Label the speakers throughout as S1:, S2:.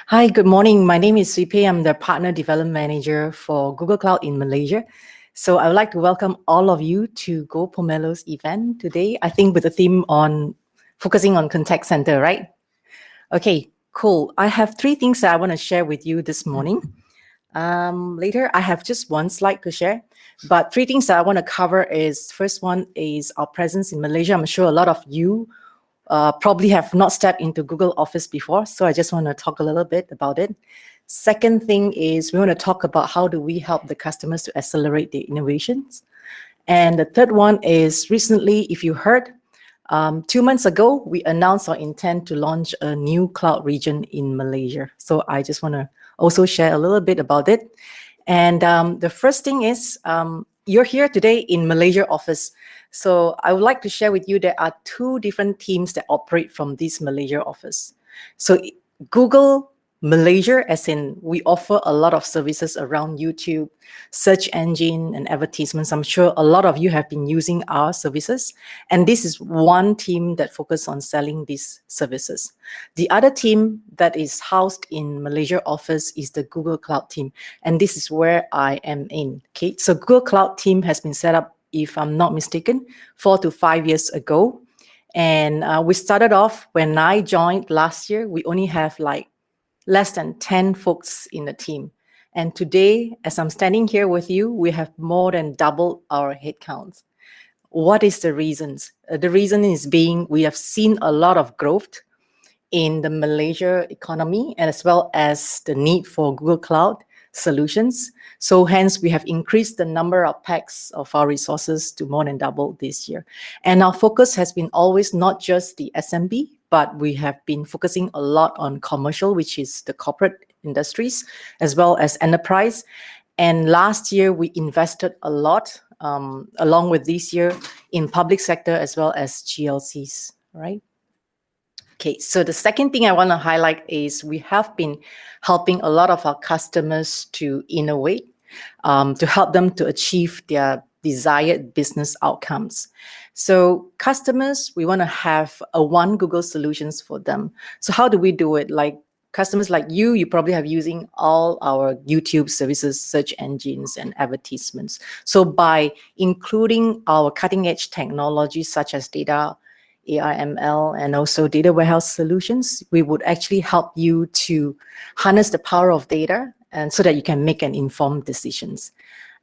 S1: Hi, good morning. My name is Sui. I'm the Partner Development Manager for Google Cloud in Malaysia. So I would like to welcome all of you to GoPomelo's event today, I think with the theme on focusing on contact center, right? Okay, cool. I have three things that I want to share with you this morning. Later, I have just one slide to share, but three things that I want to cover is, first one is our presence in Malaysia. I'm sure a lot of you probably have not stepped into Google Office before, so I just want to talk a little bit about it. Second thing is we want to talk about how do we help the customers to accelerate their innovations. And the third one is recently, if you heard, 2 months ago, we announced our intent to launch a new cloud region in Malaysia. So I just want to also share a little bit about it. And the first thing is, you're here today in Malaysia office. So I would like to share with you there are two different teams that operate from this Malaysia office. So Google Malaysia, as in we offer a lot of services around YouTube, search engine, and advertisements. I'm sure a lot of you have been using our services. And this is one team that focuses on selling these services. The other team that is housed in Malaysia office is the Google Cloud team. And this is where I am in. Okay, so Google Cloud team has been set up, if I'm not mistaken, 4 to 5 years ago. And we started off when I joined last year, we only have like less than 10 folks in the team. And today, as I'm standing here with you, we have more than doubled our headcounts. What is the reasons? The reason is being we have seen a lot of growth in the Malaysia economy, and as well as the need for Google Cloud solutions. So hence, we have increased the number of packs of our resources to more than double this year. And our focus has been always not just the SMB, but we have been focusing a lot on commercial, which is the corporate industries, as well as enterprise. And last year, we invested a lot, along with this year, in public sector as well as GLCs, right? Okay, so the second thing I want to highlight is we have been helping a lot of our customers to innovate, to help them to achieve their desired business outcomes. So customers, we want to have a one Google solutions for them. So how do we do it? Like customers like you probably have using all our YouTube services, search engines, and advertisements. So by including our cutting edge technology such as data, AI, ML, and also data warehouse solutions, we would actually help you to harness the power of data and so that you can make an informed decisions.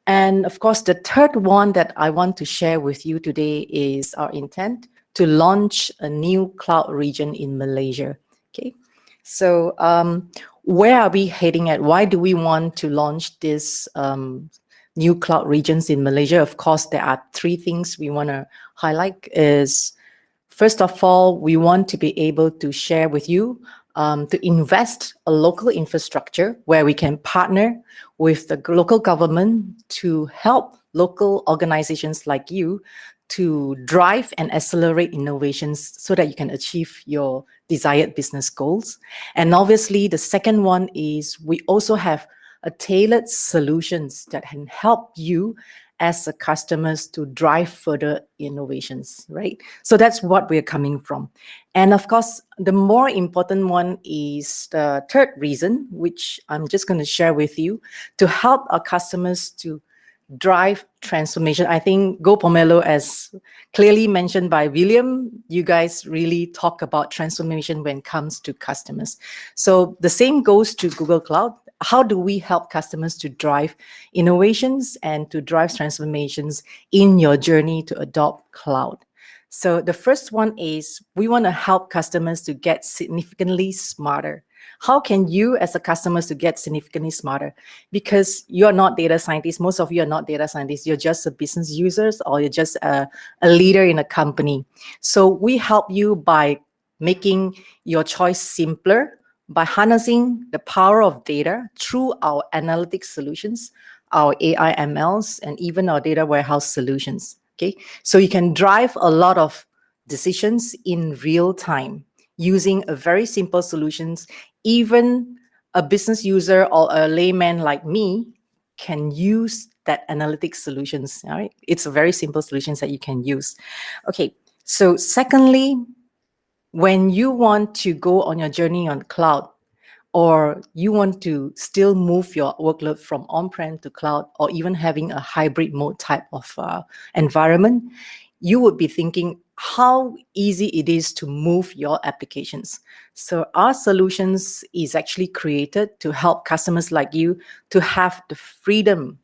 S1: And of course, the third one that I want to share with you today is our intent to launch a new cloud region in Malaysia. Okay, so where are we heading at? Why do we want to launch this new cloud regions in Malaysia? Of course, there are three things we want to highlight is, first of all, we want to be able to share with you to invest a local infrastructure where we can partner with the local government to help local organizations like you to drive and accelerate innovations so that you can achieve your desired business goals. And obviously, the second one is we also have a tailored solutions that can help you as the customers to drive further innovations, right? So that's what we're coming from. And of course, the more important one is the third reason, which I'm just going to share with you, to help our customers to drive transformation. I think GoPomelo, as clearly mentioned by William, you guys really talk about transformation when it comes to customers. So the same goes to Google Cloud. How do we help customers to drive innovations and to drive transformations in your journey to adopt cloud? So the first one is we want to help customers to get significantly smarter. How can you as a customer to get significantly smarter? Because you're not data scientists. Most of you are not data scientists. You're just a business users or you're just a leader in a company. So we help you by making your choice simpler, by harnessing the power of data through our analytics solutions, our AI MLs, and even our data warehouse solutions. Okay, so you can drive a lot of decisions in real time using a very simple solutions. Even a business user or a layman like me can use that analytics solutions. All right, it's a very simple solutions that you can use. Okay, so secondly, when you want to go on your journey on cloud, or you want to still move your workload from on-prem to cloud, or even having a hybrid mode type of environment, you would be thinking how easy it is to move your applications. So our solutions is actually created to help customers like you to have the freedom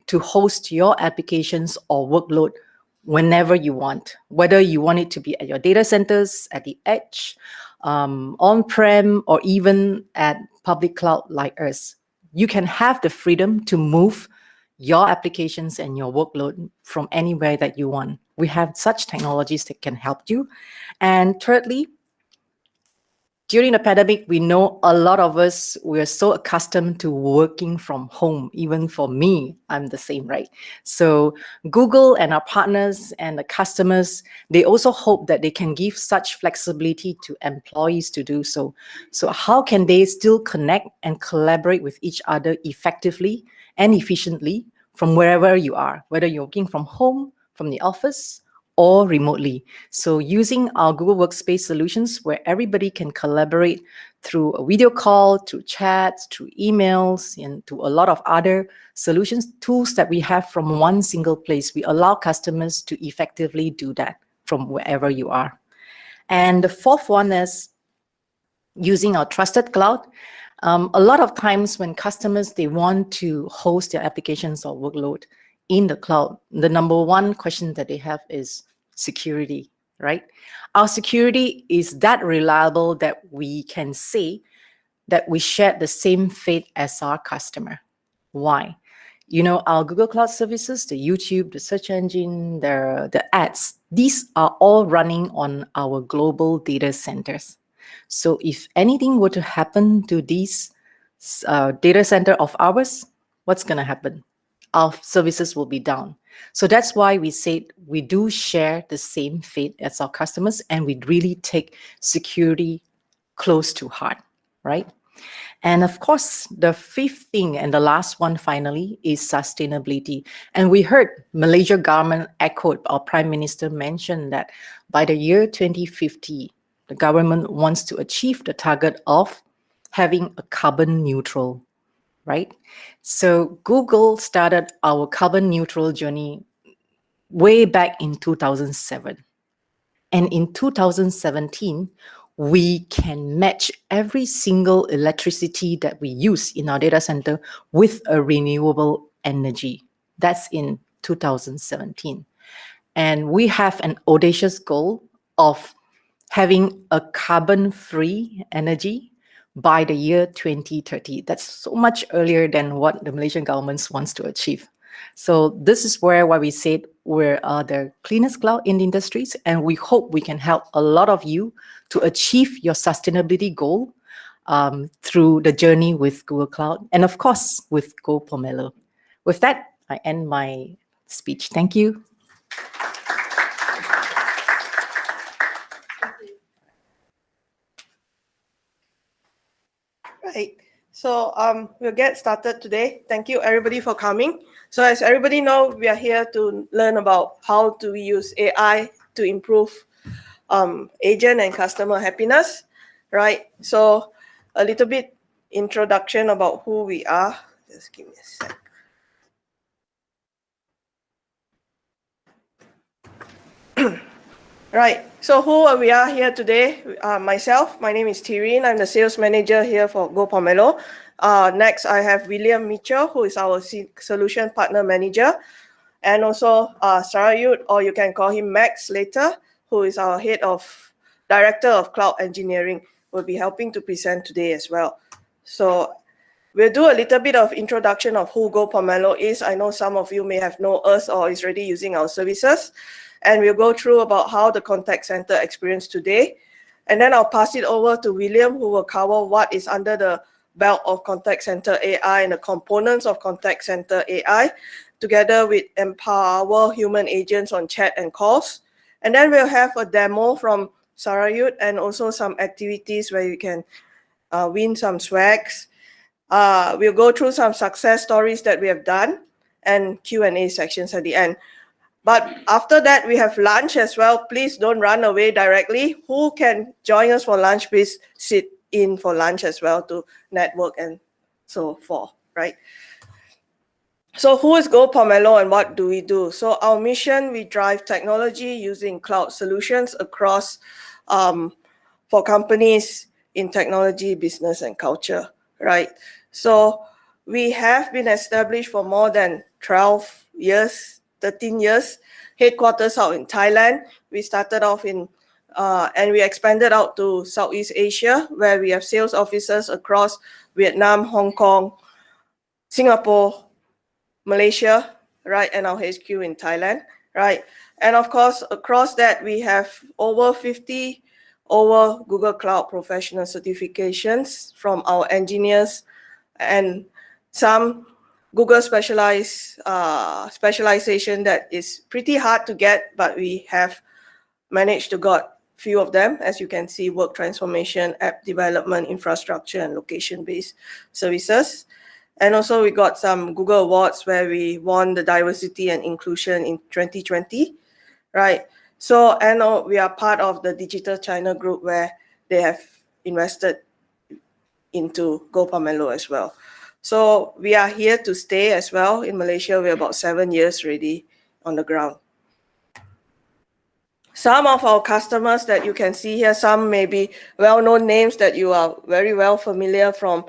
S1: to host your applications or workload whenever you want, whether you want it to be at your data centers, at the edge, on-prem, or even at public cloud like us. You can have the freedom to move your applications and your workload from anywhere that you want. We have such technologies that can help you. And thirdly, during the pandemic, we know a lot of us, we're so accustomed to working from home. Even for me, I'm the same, right? So Google and our partners and the customers, they also hope that they can give such flexibility to employees to do so. So how can they still connect and collaborate with each other effectively and efficiently from wherever you are, whether you're working from home, from the office, or remotely? So using our Google Workspace solutions where everybody can collaborate through a video call, through chats, through emails, and to a lot of other solutions, tools that we have from one single place, we allow customers to effectively do that from wherever you are. And the fourth one is using our trusted cloud. A lot of times when customers, they want to host their applications or workload in the cloud, the number one question that they have is security, right? Our security is that reliable that we can say that we share the same fate as our customer. Why? You know, our Google Cloud services, the YouTube, the search engine, the ads, these are all running on our global data centers. So if anything were to happen to these data center of ours, what's going to happen? Our services will be down. So that's why we said we do share the same fate as our customers, and we really take security close to heart, right? And of course, the fifth thing and the last one finally is sustainability. And we heard Malaysia government echoed, our Prime Minister mentioned that by the year 2050, the government wants to achieve the target of having a carbon neutral, right? So Google started our carbon neutral journey way back in 2007. And in 2017, we can match every single electricity that we use in our data center with a renewable energy. That's in 2017. And we have an audacious goal of having a carbon-free energy by the year 2030. That's so much earlier than what the Malaysian government wants to achieve. So this is why we said we're the cleanest cloud in the industries, and we hope we can help a lot of you to achieve your sustainability goal through the journey with Google Cloud, and of course with GoPomelo. With that, I end my speech. Thank you.
S2: Right. So we'll get started today. Thank you everybody for coming. So as everybody know, we are here to learn about how do we use AI to improve agent and customer happiness, right? So a little bit introduction about who we are. Just give me a sec. Right, so who we are here today? Myself, my name is Tireen. I'm the sales manager here for GoPomelo. Next, I have William Mitchell, who is our solution partner manager. And also Sarayut, or you can call him Max later, who is our director of cloud engineering, will be helping to present today as well. So we'll do a little bit of introduction of who GoPomelo is. I know some of you may have known us or is already using our services. And we'll go through about how the contact center experience today. And then I'll pass it over to William, who will cover what is under the belt of contact center AI and the components of contact center AI, together with empower human agents on chat and calls. And then we'll have a demo from Sarayut and also some activities where you can win some swags. We'll go through some success stories that we have done and Q&A sections at the end. But after that, we have lunch as well. Please don't run away directly. Who can join us for lunch? Please sit in for lunch as well to network and so forth, right? So who is GoPomelo and what do we do? So our mission, we drive technology using cloud solutions across for companies in technology, business, and culture, right? So we have been established for more than 12 years, 13 years, headquarters out in Thailand. We started off in, and we expanded out to Southeast Asia, where we have sales offices across Vietnam, Hong Kong, Singapore, Malaysia, right, and our HQ in Thailand, right? And of course, across that, we have over 50 Google Cloud professional certifications from our engineers and some Google specialization that is pretty hard to get, but we have managed to got few of them, as you can see: work transformation, app development, infrastructure, and location-based services. And also we got some Google Awards where we won the diversity and inclusion in 2020, right? So, and we are part of the Digital China group where they have invested into GoPomelo as well. So we are here to stay as well. In Malaysia, we're about 7 years already on the ground. Some of our customers that you can see here, some may be well-known names that you are very well familiar from.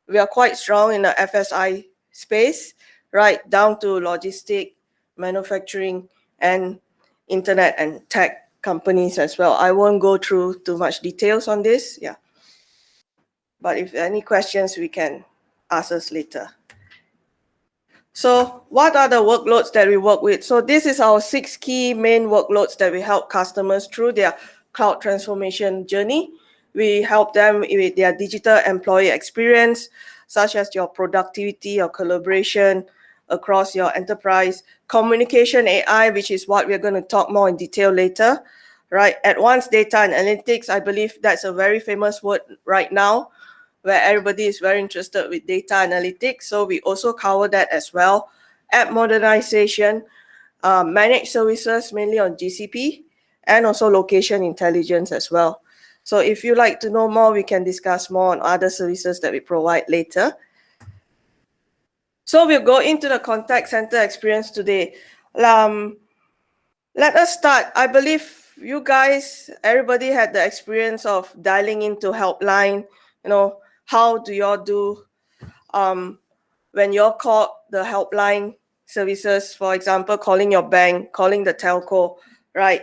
S2: We are quite strong in the FSI space, right down to logistic, manufacturing, and internet and tech companies as well. I won't go through too much details on this, yeah. But if any questions, we can ask us later. So what are the workloads that we work with? So this is our 6 key main workloads that we help customers through their cloud transformation journey. We help them with their digital employee experience, such as your productivity or collaboration across your enterprise, communication AI, which is what we're going to talk more in detail later, right? Advanced data and analytics, I believe that's a very famous word right now, where everybody is very interested with data analytics. So we also cover that as well. App modernization, managed services, mainly on GCP, and also location intelligence as well. So if you like to know more, we can discuss more on other services that we provide later. So we'll go into the contact center experience today. Let us start. I believe you guys, everybody had the experience of dialing into helpline. You know, how do y'all do when you're called the helpline services, for example, calling your bank, calling the telco, right?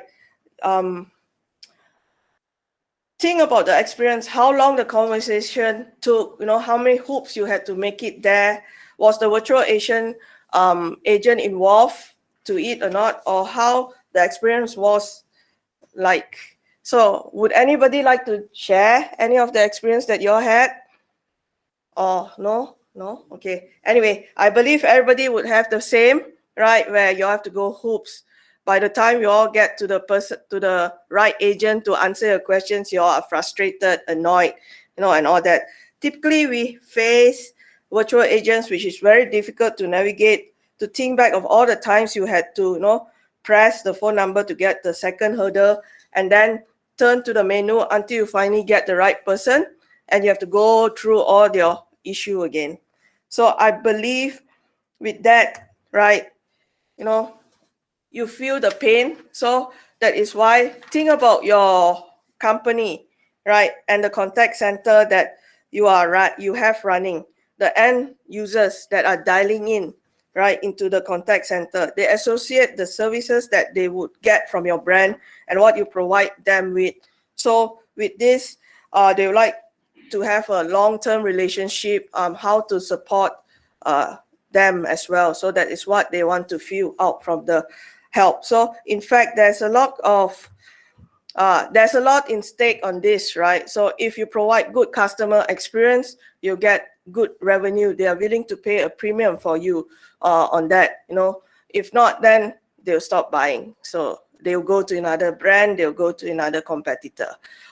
S2: Think about the experience, how long the conversation took, you know, how many hoops you had to make it there. Was the virtual agent involved to it or not, or how the experience was like? So would anybody like to share any of the experience that you all had? Or no? No? Okay. Anyway, I believe everybody would have the same, right? Where you have to go hoops. By the time you all get to the person, to the right agent to answer your questions, you all are frustrated, annoyed, you know, and all that. Typically, we face virtual agents, which is very difficult to navigate, to think back of all the times you had to, you know, press the phone number to get the second hurdle, and then turn to the menu until you finally get the right person, and you have to go through all your issue again. So I believe with that, right, you know, you feel the pain. So that is why think about your company, right, and the contact center that you have running, the end users that are dialing in, right, into the contact center. They associate the services that they would get from your brand and what you provide them with. So with this, they would like to have a long-term relationship, how to support them as well. So that is what they want to feel out from the help. So in fact, there's a lot in stake on this, right? So if you provide good customer experience, you get good revenue. They are willing to pay a premium for you on that, you know. If not, then they'll stop buying. So they'll go to another brand, they'll go to another competitor.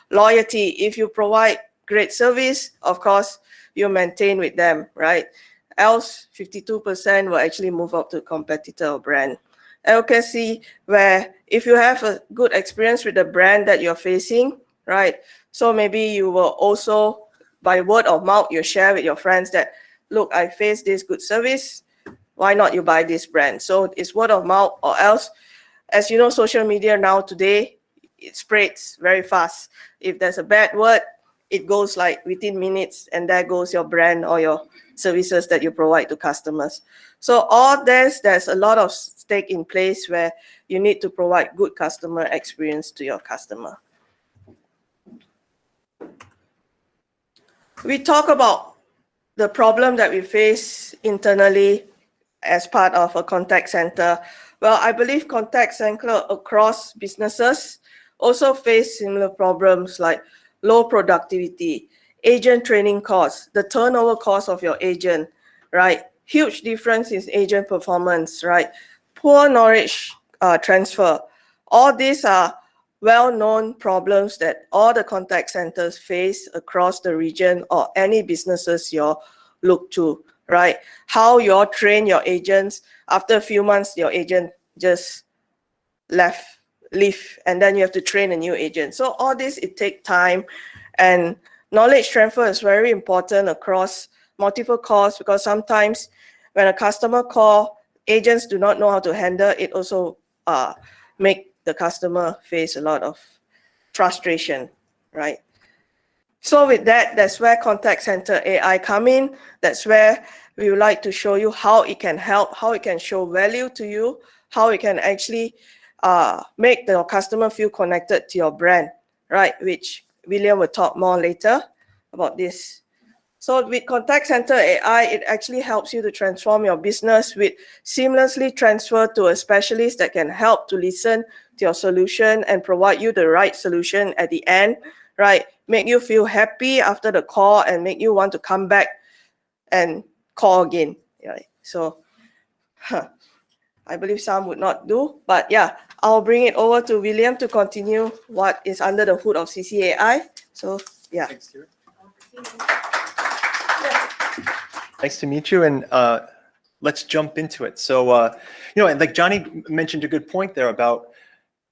S2: Loyalty, if you provide great service, of course, you maintain with them, right? Else, 52% will actually move up to a competitor or brand. Advocacy, where if you have a good experience with the brand that you're facing, right? So maybe you will also by word of mouth, you share with your friends that, look, I face this good service. Why not you buy this brand? So it's word of mouth, or else, as you know, social media now today, it spreads very fast. If there's a bad word, it goes like within minutes, and there goes your brand or your services that you provide to customers. So all this, there's a lot of stake in place where you need to provide good customer experience to your customer. We talk about the problem that we face internally as part of a contact center. Well, I believe contact center across businesses also face similar problems like low productivity, agent training costs, the turnover cost of your agent, right? Huge difference in agent performance, right? Poor knowledge transfer. All these are well-known problems that all the contact centers face across the region or any businesses you look to, right? How you train your agents. After a few months, your agent just leave, and then you have to train a new agent. So all this, it takes time, and knowledge transfer is very important across multiple calls, because sometimes when a customer call, agents do not know how to handle it. Also make the customer face a lot of frustration, right? So with that, that's where contact center AI come in. That's where we would like to show you how it can help, how it can show value to you, how it can actually make the customer feel connected to your brand, right? Which William will talk more later about this. So with contact center AI, it actually helps you to transform your business with seamlessly transfer to a specialist that can help to listen to your solution and provide you the right solution at the end, right? Make you feel happy after the call and make you want to come back and call again, right? So I believe some would not do, but yeah, I'll bring it over to William to continue what is under the hood of CCAI. So yeah.
S3: Thanks, Stuart. Nice to meet you, and let's jump into it. So, and like Johnny mentioned a good point there about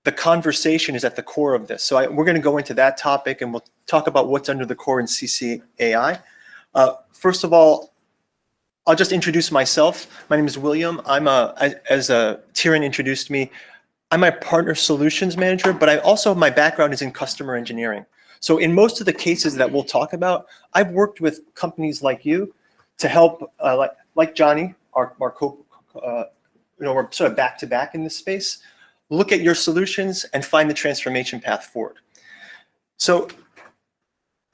S3: the conversation is at the core of this. So we're going to go into that topic, and we'll talk about what's under the core in CCAI. First of all, I'll just introduce myself. My name is William. As Tiran introduced me, I'm a partner solutions manager, but my background is in customer engineering. So in most of the cases that we'll talk about, I've worked with companies like you to help, like Johnny, we're sort of back to back in this space, look at your solutions and find the transformation path forward. So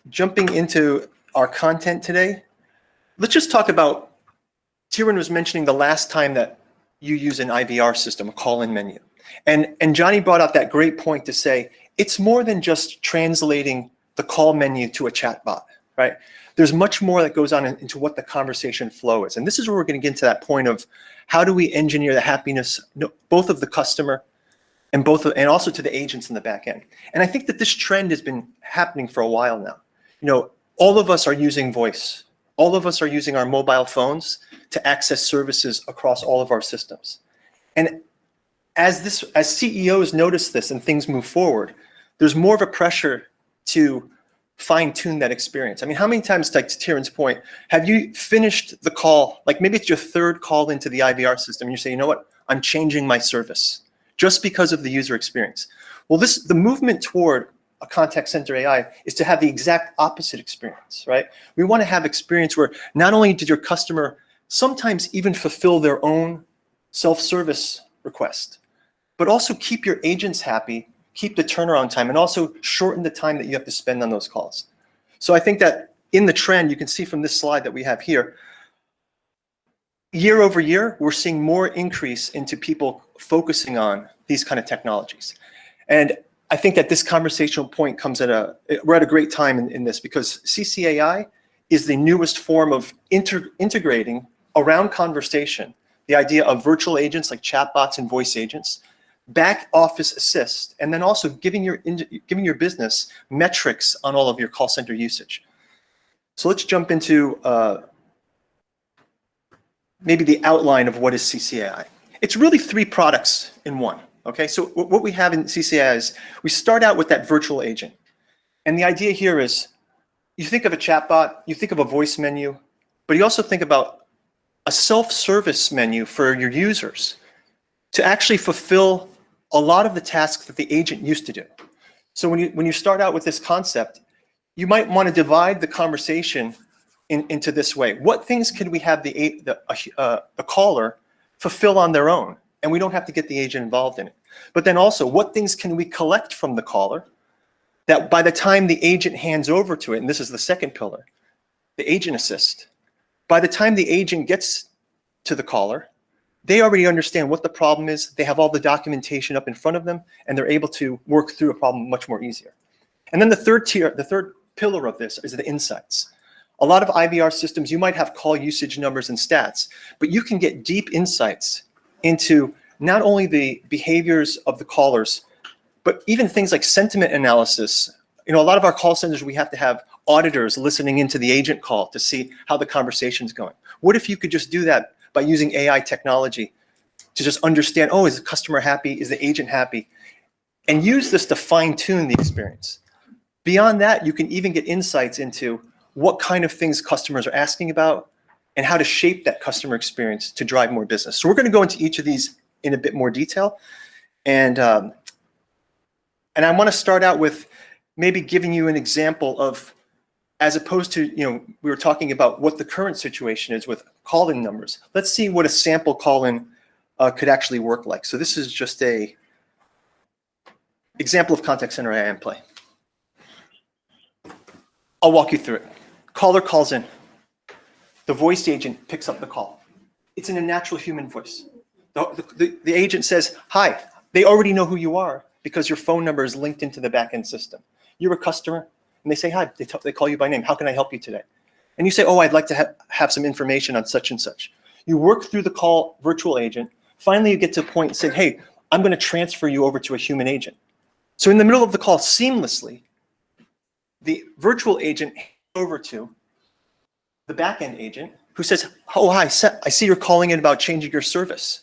S3: jumping into our content today, let's just talk about, Tiran was mentioning the last time that you use an IVR system, a call-in menu. And Johnny brought up that great point to say, it's more than just translating the call menu to a chatbot, right? There's much more that goes on into what the conversation flow is. And this is where we're going to get into that point of how do we engineer the happiness, both of the customer and also to the agents in the back end. And I think that this trend has been happening for a while now. All of us are using voice. All of us are using our mobile phones to access services across all of our systems. And as CEOs notice this and things move forward, there's more of a pressure to fine-tune that experience. I mean, how many times, like to Tiran's point, have you finished the call, like maybe it's your third call into the IVR system, and you say, you know what, I'm changing my service just because of the user experience. Well, the movement toward a contact center AI is to have the exact opposite experience, right? We want to have experience where not only did your customer sometimes even fulfill their own self-service request, but also keep your agents happy, keep the turnaround time, and also shorten the time that you have to spend on those calls. So I think that in the trend, you can see from this slide that we have here, year over year, we're seeing more increase into people focusing on these kind of technologies. And I think that this conversational point comes we're at a great time in this, because CCAI is the newest form of integrating around conversation, the idea of virtual agents like chatbots and voice agents, back office assist, and then also giving your business metrics on all of your call center usage. So let's jump into maybe the outline of what is CCAI. It's really 3 products in one. Okay, so what we have in CCAI is we start out with that virtual agent. And the idea here is you think of a chatbot, you think of a voice menu, but you also think about a self-service menu for your users to actually fulfill a lot of the tasks that the agent used to do. So when you start out with this concept, you might want to divide the conversation into this way. What things can we have the caller fulfill on their own, and we don't have to get the agent involved in it? But then also, what things can we collect from the caller that by the time the agent hands over to it, and this is the second pillar, the agent assist, by the time the agent gets to the caller, they already understand what the problem is, they have all the documentation up in front of them, and they're able to work through a problem much more easier. And then the third pillar of this is the insights. A lot of IVR systems, you might have call usage numbers and stats, but you can get deep insights into not only the behaviors of the callers, but even things like sentiment analysis. You know, a lot of our call centers, we have to have auditors listening into the agent call to see how the conversation's going. What if you could just do that by using AI technology to just understand, oh, is the customer happy? Is the agent happy? And use this to fine-tune the experience. Beyond that, you can even get insights into what kind of things customers are asking about and how to shape that customer experience to drive more business. So we're going to go into each of these in a bit more detail. And I want to start out with maybe giving you an example of, as opposed to, you know, we were talking about what the current situation is with call-in numbers. Let's see what a sample call-in could actually work like. So this is just a example of contact center AI in play. I'll walk you through it. Caller calls in. The voice agent picks up the call. It's in a natural human voice. The agent says, hi. They already know who you are because your phone number is linked into the back-end system. You're a customer, and they say, hi. They call you by name. How can I help you today? And you say, oh, I'd like to have some information on such and such. You work through the call virtual agent. Finally, you get to a point and say, hey, I'm going to transfer you over to a human agent. So in the middle of the call, seamlessly, the virtual agent hands over to the back-end agent who says, oh, hi, I see you're calling in about changing your service.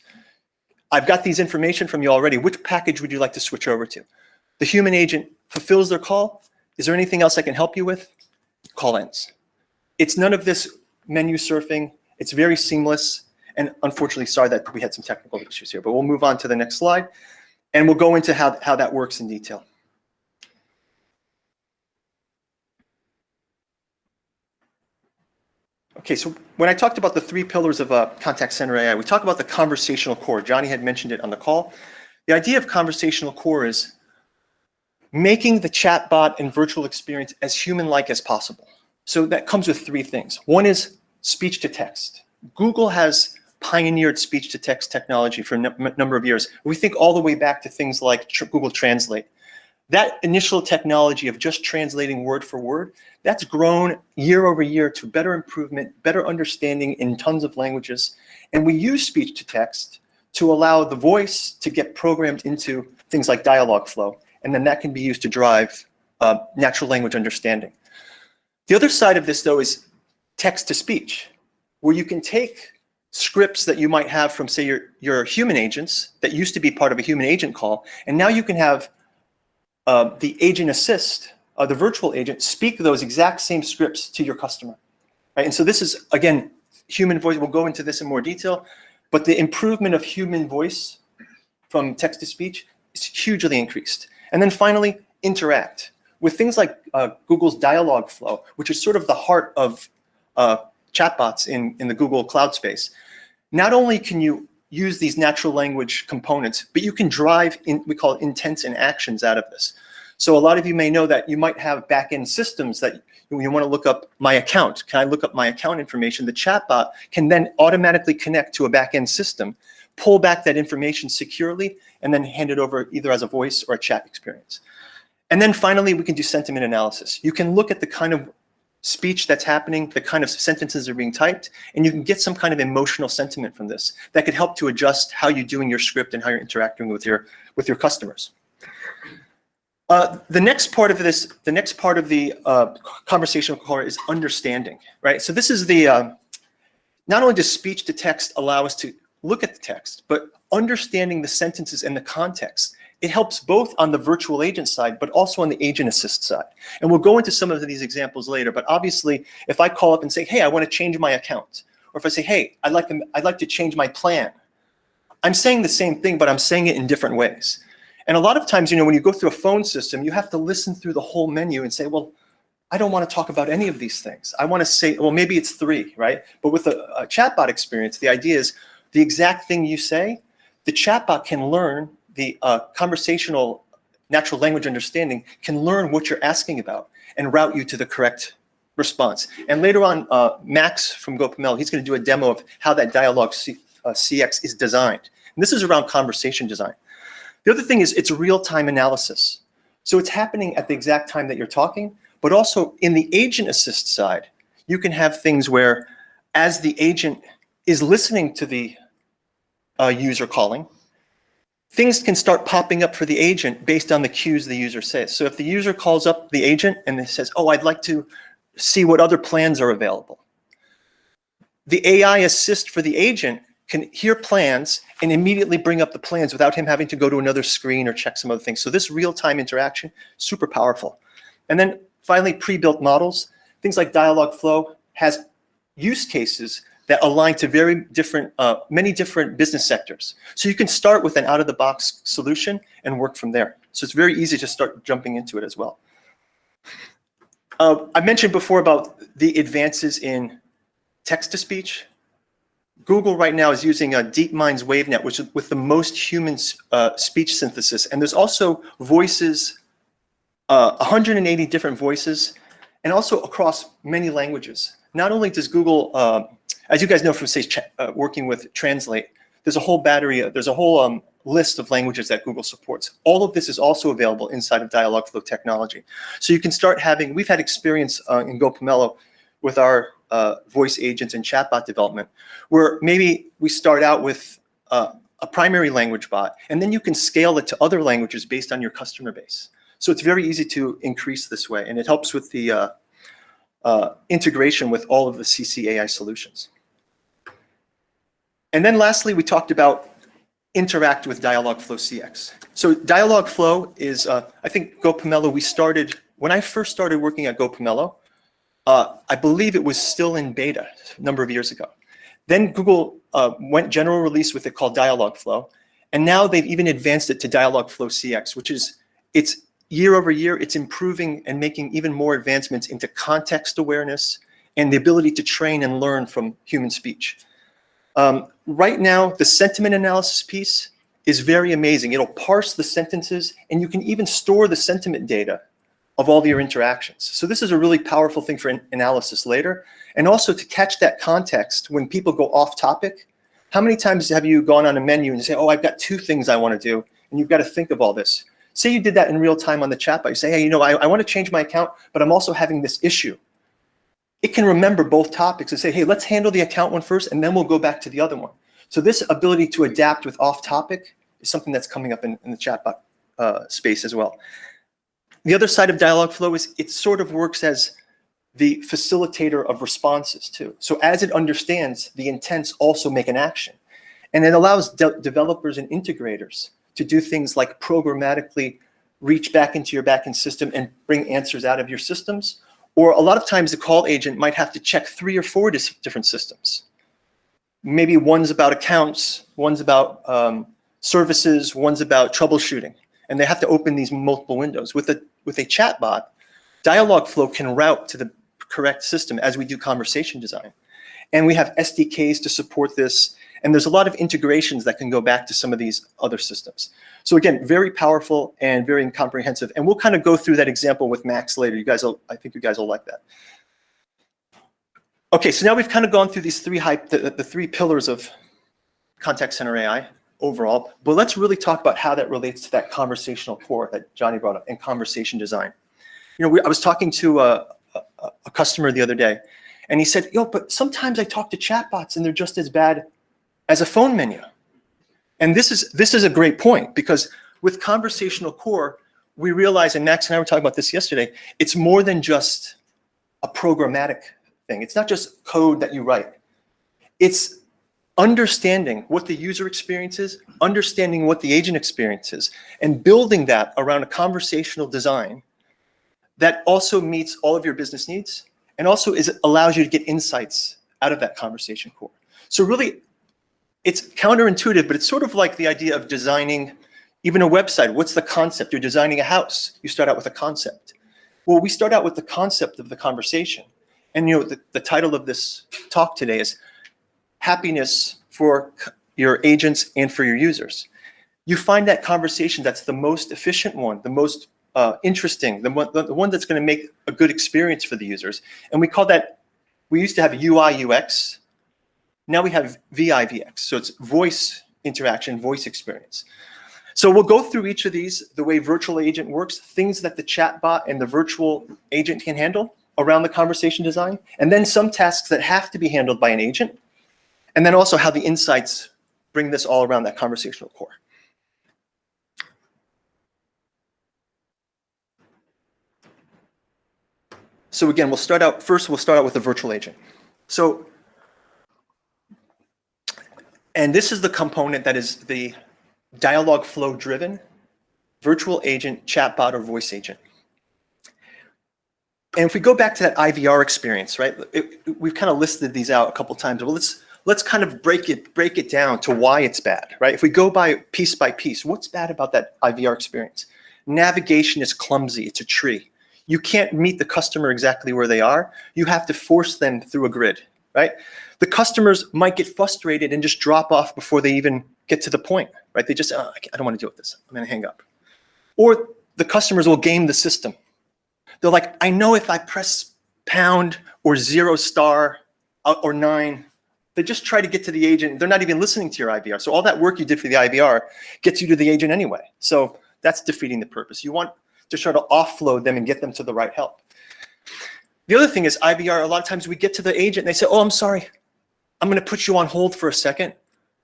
S3: I've got these information from you already. Which package would you like to switch over to? The human agent fulfills their call. Is there anything else I can help you with? Call ends. It's none of this menu surfing. It's very seamless. And unfortunately, sorry that we had some technical issues here, but we'll move on to the next slide. And we'll go into how that works in detail. Okay, so when I talked about the three pillars of contact center AI, we talked about the conversational core. Johnny had mentioned it on the call. The idea of conversational core is making the chatbot and virtual experience as human-like as possible. So that comes with three things. One is speech to text. Google has pioneered speech to text technology for a number of years. We think all the way back to things like Google Translate. That initial technology of just translating word for word, that's grown year over year to better improvement, better understanding in tons of languages. And we use speech to text to allow the voice to get programmed into things like Dialogflow. And then that can be used to drive natural language understanding. The other side of this, though, is text to speech, where you can take scripts that you might have from, say, your human agents that used to be part of a human agent call, and now you can have the agent assist, the virtual agent, speak those exact same scripts to your customer. Right? And so this is, again, human voice. We'll go into this in more detail, but the improvement of human voice from text to speech is hugely increased. And then finally, interact with things like Google's Dialogflow, which is sort of the heart of chatbots in the Google cloud space. Not only can you use these natural language components, but you can drive we call it intents and actions out of this. So a lot of you may know that you might have back-end systems that you want to look up my account. Can I look up my account information? The chatbot can then automatically connect to a back-end system, pull back that information securely, and then hand it over either as a voice or a chat experience. And then finally, we can do sentiment analysis. You can look at the kind of speech that's happening, the kind of sentences that are being typed, and you can get some kind of emotional sentiment from this that could help to adjust how you're doing your script and how you're interacting with your customers. The next part of this, the next part of the conversational core is understanding, right? So this is the, not only does speech to text allow us to look at the text, but understanding the sentences and the context it helps both on the virtual agent side, but also on the agent assist side. And we'll go into some of these examples later, but obviously, if I call up and say, hey, I want to change my account, or if I say, hey, I'd like to change my plan, I'm saying the same thing, but I'm saying it in different ways. And a lot of times, when you go through a phone system, you have to listen through the whole menu and say, well, I don't want to talk about any of these things. I want to say, well, maybe it's 3, right? But with a chatbot experience, the idea is the exact thing you say, the chatbot can learn, the conversational natural language understanding can learn what you're asking about and route you to the correct response. And later on, Max from GoPomelo, he's going to do a demo of how that Dialogflow Cx is designed. And this is around conversation design. The other thing is it's real-time analysis. So it's happening at the exact time that you're talking, but also in the agent assist side, you can have things where as the agent is listening to the user calling, things can start popping up for the agent based on the cues the user says. So if the user calls up the agent and it says, oh, I'd like to see what other plans are available, the AI assist for the agent can hear plans and immediately bring up the plans without him having to go to another screen or check some other things. So this real-time interaction, super powerful. And then finally, pre-built models. Things like Dialogflow has use cases that align to many different business sectors. So you can start with an out-of-the-box solution and work from there. So it's very easy to start jumping into it as well. I mentioned before about the advances in text-to-speech. Google right now is using a DeepMind's WaveNet, which is with the most human speech synthesis. And there's also voices, 180 different voices, and also across many languages. Not only does Google, as you guys know from say working with Translate, there's a whole list of languages that Google supports. All of this is also available inside of Dialogflow technology. So you can start having, we've had experience in GoPomelo with our voice agents and chatbot development, where maybe we start out with a primary language bot, and then you can scale it to other languages based on your customer base. So it's very easy to increase this way, and it helps with the integration with all of the CCAI solutions. And then lastly, we talked about interact with Dialogflow Cx. So Dialogflow is, I think GoPomelo, when I first started working at GoPomelo, I believe it was still in beta a number of years ago. Then Google went general release with it called Dialogflow, and now they've even advanced it to Dialogflow Cx, which is, it's year over year, it's improving and making even more advancements into context awareness and the ability to train and learn from human speech. Right now, the sentiment analysis piece is very amazing. It'll parse the sentences, and you can even store the sentiment data of all your interactions. So this is a really powerful thing for analysis later. And also to catch that context when people go off topic. How many times have you gone on a menu and you say, oh, I've got 2 things I want to do, and you've got to think of all this. Say you did that in real time on the chatbot. You say, hey, I want to change my account, but I'm also having this issue. It can remember both topics and say, hey, let's handle the account one first, and then we'll go back to the other one. So this ability to adapt with off topic is something that's coming up in the chatbot space as well. The other side of Dialogflow is it sort of works as the facilitator of responses too. So as it understands, the intents also make an action. And it allows developers and integrators to do things like programmatically reach back into your backend system and bring answers out of your systems. Or a lot of times the call agent might have to check 3 or 4 different systems. Maybe one's about accounts, one's about services, one's about troubleshooting. And they have to open these multiple windows. With a chatbot, Dialogflow can route to the correct system as we do conversation design. And we have SDKs to support this. And there's a lot of integrations that can go back to some of these other systems. So again, very powerful and very comprehensive. And we'll kind of go through that example with Max later. I think you guys will like that. Okay, so now we've kind of gone through these the 3 pillars of contact center AI overall, but let's really talk about how that relates to that conversational core that Johnny brought up and conversation design. I was talking to a customer the other day, and he said, but sometimes I talk to chatbots and they're just as bad as a phone menu. And this is a great point, because with conversational core, we realize, and Max and I were talking about this yesterday, it's more than just a programmatic thing. It's not just code that you write. It's understanding what the user experience is, understanding what the agent experience is, and building that around a conversational design that also meets all of your business needs and also allows you to get insights out of that conversation core. So really, it's counterintuitive, but it's sort of like the idea of designing even a website. What's the concept? You're designing a house. You start out with a concept. Well, we start out with the concept of the conversation. And the title of this talk today is Happiness for your agents and for your users. You find that conversation that's the most efficient one, the most interesting, the one that's going to make a good experience for the users. And we call that, we used to have UI UX. Now we have VIVX. So it's voice interaction, voice experience. So we'll go through each of these, the way virtual agent works, things that the chatbot and the virtual agent can handle around the conversation design, and then some tasks that have to be handled by an agent, and then also how the insights bring this all around that conversational core. So again, we'll start out with the virtual agent. So, and this is the component that is the Dialogflow driven virtual agent, chatbot, or voice agent. And if we go back to that IVR experience, right? We've kind of listed these out a couple times. Well, let's kind of break it down to why it's bad, right? If we go by piece, what's bad about that IVR experience? Navigation is clumsy. It's a tree. You can't meet the customer exactly where they are. You have to force them through a grid, right? The customers might get frustrated and just drop off before they even get to the point, right? They just, I don't want to deal with this. I'm going to hang up. Or the customers will game the system. They're like, I know if I press pound or 0 star or 9, they just try to get to the agent. They're not even listening to your IVR. So all that work you did for the IVR gets you to the agent anyway. So that's defeating the purpose. You want to try to offload them and get them to the right help. The other thing is IVR, a lot of times we get to the agent and they say, oh, I'm sorry. I'm going to put you on hold for a second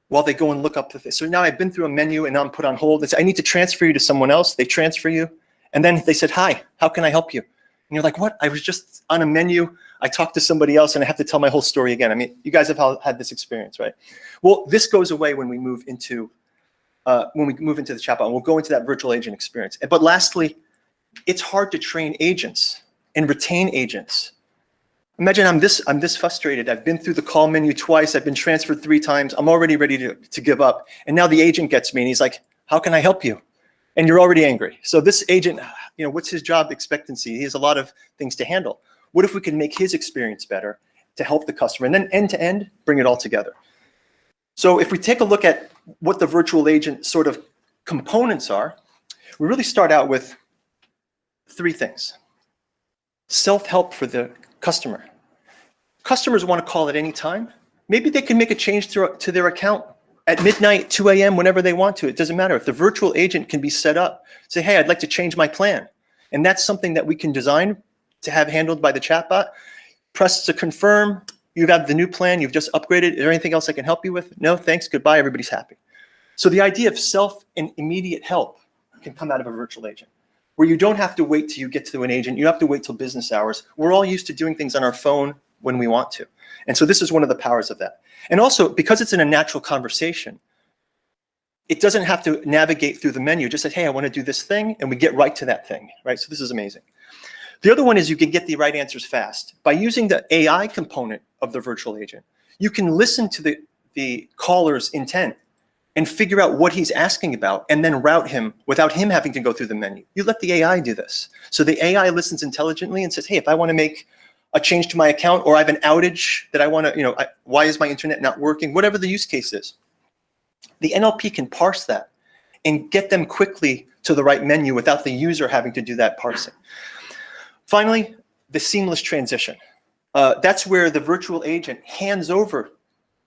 S3: while they go and look up the thing. So now I've been through a menu and now I'm put on hold. They say, I need to transfer you to someone else. They transfer you. And then they said, hi, how can I help you? And you're like, what? I was just on a menu. I talked to somebody else and I have to tell my whole story again. I mean, you guys have had this experience, right? Well, this goes away when we move into the chatbot, and we'll go into that virtual agent experience. But lastly, it's hard to train agents and retain agents. Imagine I'm this frustrated. I've been through the call menu twice. I've been transferred 3 times. I'm already ready to give up. And now the agent gets me and he's like, how can I help you? And you're already angry. So this agent, what's his job expectancy? He has a lot of things to handle. What if we can make his experience better to help the customer, and then end to end, bring it all together? So if we take a look at what the virtual agent sort of components are, we really start out with 3 things. Self-help for the customer. Customers want to call at any time. Maybe they can make a change to their account at midnight, 2 a.m., whenever they want to. It doesn't matter. If the virtual agent can be set up, say, hey, I'd like to change my plan. And that's something that we can design to have handled by the chatbot. Press to confirm. You have the new plan. You've just upgraded. Is there anything else I can help you with? No, thanks. Goodbye. Everybody's happy. So the idea of self and immediate help can come out of a virtual agent, where you don't have to wait till you get to an agent. You don't have to wait till business hours. We're all used to doing things on our phone when we want to. And so this is one of the powers of that. And also, because it's in a natural conversation, it doesn't have to navigate through the menu. Just say, hey, I want to do this thing, and we get right to that thing, right? So this is amazing. The other one is you can get the right answers fast. By using the AI component of the virtual agent, you can listen to the caller's intent and figure out what he's asking about and then route him without him having to go through the menu. You let the AI do this. So the AI listens intelligently and says, hey, if I want to make a change to my account, or I have an outage that I want to, why is my internet not working? Whatever the use case is. The NLP can parse that and get them quickly to the right menu without the user having to do that parsing. Finally, the seamless transition. That's where the virtual agent hands over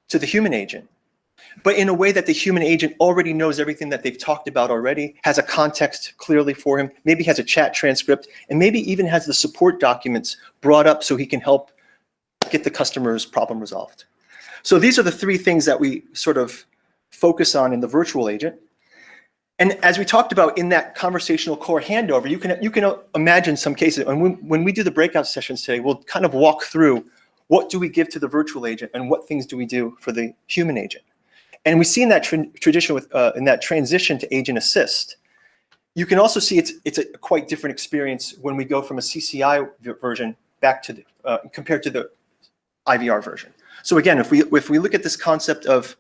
S3: to the human agent, but in a way that the human agent already knows everything that they've talked about already, has a context clearly for him, maybe has a chat transcript, and maybe even has the support documents brought up so he can help get the customer's problem resolved. So these are the 3 things that we sort of focus on in the virtual agent. And as we talked about in that conversational core handover, you can imagine some cases. And when we do the breakout sessions today, we'll kind of walk through what do we give to the virtual agent, and what things do we do for the human agent? And we see in that tradition with in that transition to agent assist, you can also see it's a quite different experience when we go from a CCI version back to the, compared to the IVR version. So again, if we look at this concept of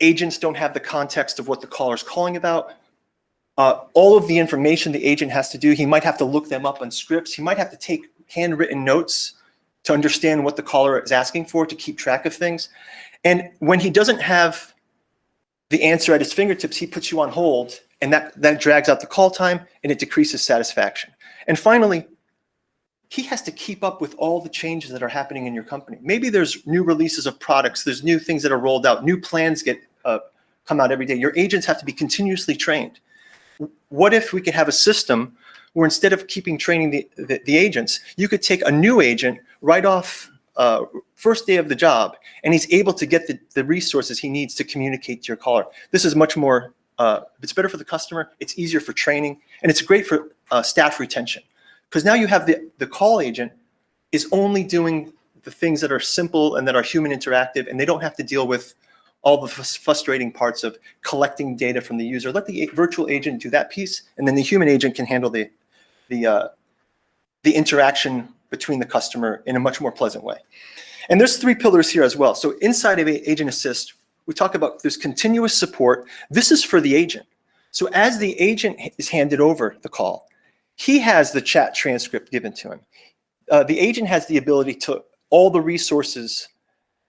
S3: agents don't have the context of what the caller is calling about, all of the information the agent has to do, he might have to look them up on scripts. He might have to take handwritten notes to understand what the caller is asking for, to keep track of things. And when he doesn't have the answer at his fingertips, he puts you on hold, and that drags out the call time, and it decreases satisfaction. And finally, he has to keep up with all the changes that are happening in your company. Maybe there's new releases of products, there's new things that are rolled out, new plans come out every day. Your agents have to be continuously trained. What if we could have a system where instead of keeping training the agents, you could take a new agent right off first day of the job, and he's able to get the resources he needs to communicate to your caller. This is much more, it's better for the customer, it's easier for training, and it's great for staff retention. Because now you have the call agent is only doing the things that are simple and that are human interactive, and they don't have to deal with all the frustrating parts of collecting data from the user. Let the virtual agent do that piece, and then the human agent can handle the interaction between the customer in a much more pleasant way. And there's 3 pillars here as well. So inside of Agent Assist, we talk about there's continuous support. This is for the agent. So as the agent is handed over the call, he has the chat transcript given to him. The agent has the ability to, all the resources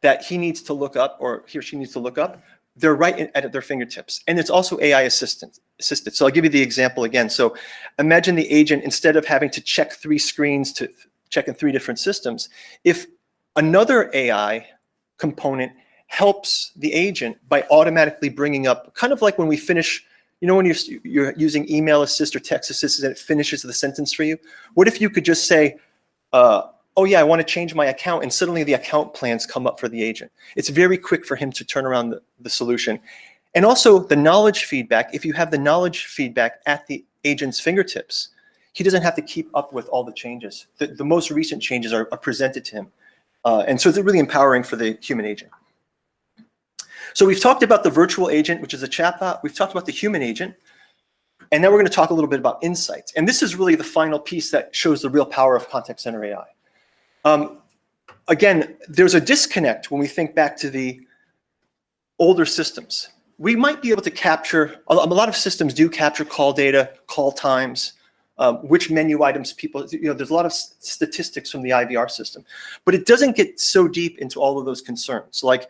S3: that he needs to look up, or he or she needs to look up, they're right at their fingertips. And it's also AI assisted. So I'll give you the example again. So imagine the agent, instead of having to check 3 screens to check in 3 different systems, if another AI component helps the agent by automatically bringing up, kind of like when we finish, you know, when you're using email assist or text assist and it finishes the sentence for you. What if you could just say, oh yeah, I want to change my account, and suddenly the account plans come up for the agent. It's very quick for him to turn around the solution. And also the knowledge feedback, if you have the knowledge feedback at the agent's fingertips, he doesn't have to keep up with all the changes. The most recent changes are presented to him. And so it's really empowering for the human agent. So we've talked about the virtual agent, which is a chatbot. We've talked about the human agent. And now we're going to talk a little bit about insights. And this is really the final piece that shows the real power of contact center AI. Again, there's a disconnect when we think back to the older systems. We might be able to capture, a lot of systems do capture call data, call times, which menu items people, there's a lot of statistics from the IVR system, but it doesn't get so deep into all of those concerns. Like,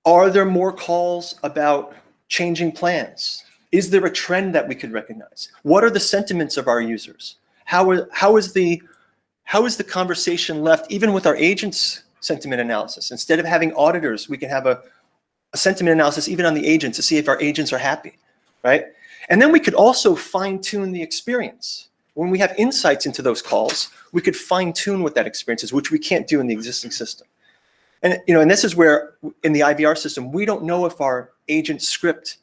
S3: are there more calls about changing plans? Is there a trend that we could recognize? What are the sentiments of our users? How is the conversation left, even with our agents' sentiment analysis? Instead of having auditors, we can have a sentiment analysis even on the agents to see if our agents are happy, right? And then we could also fine tune the experience. When we have insights into those calls, we could fine tune what that experience is, which we can't do in the existing system. And and this is where in the IVR system, we don't know if our agent script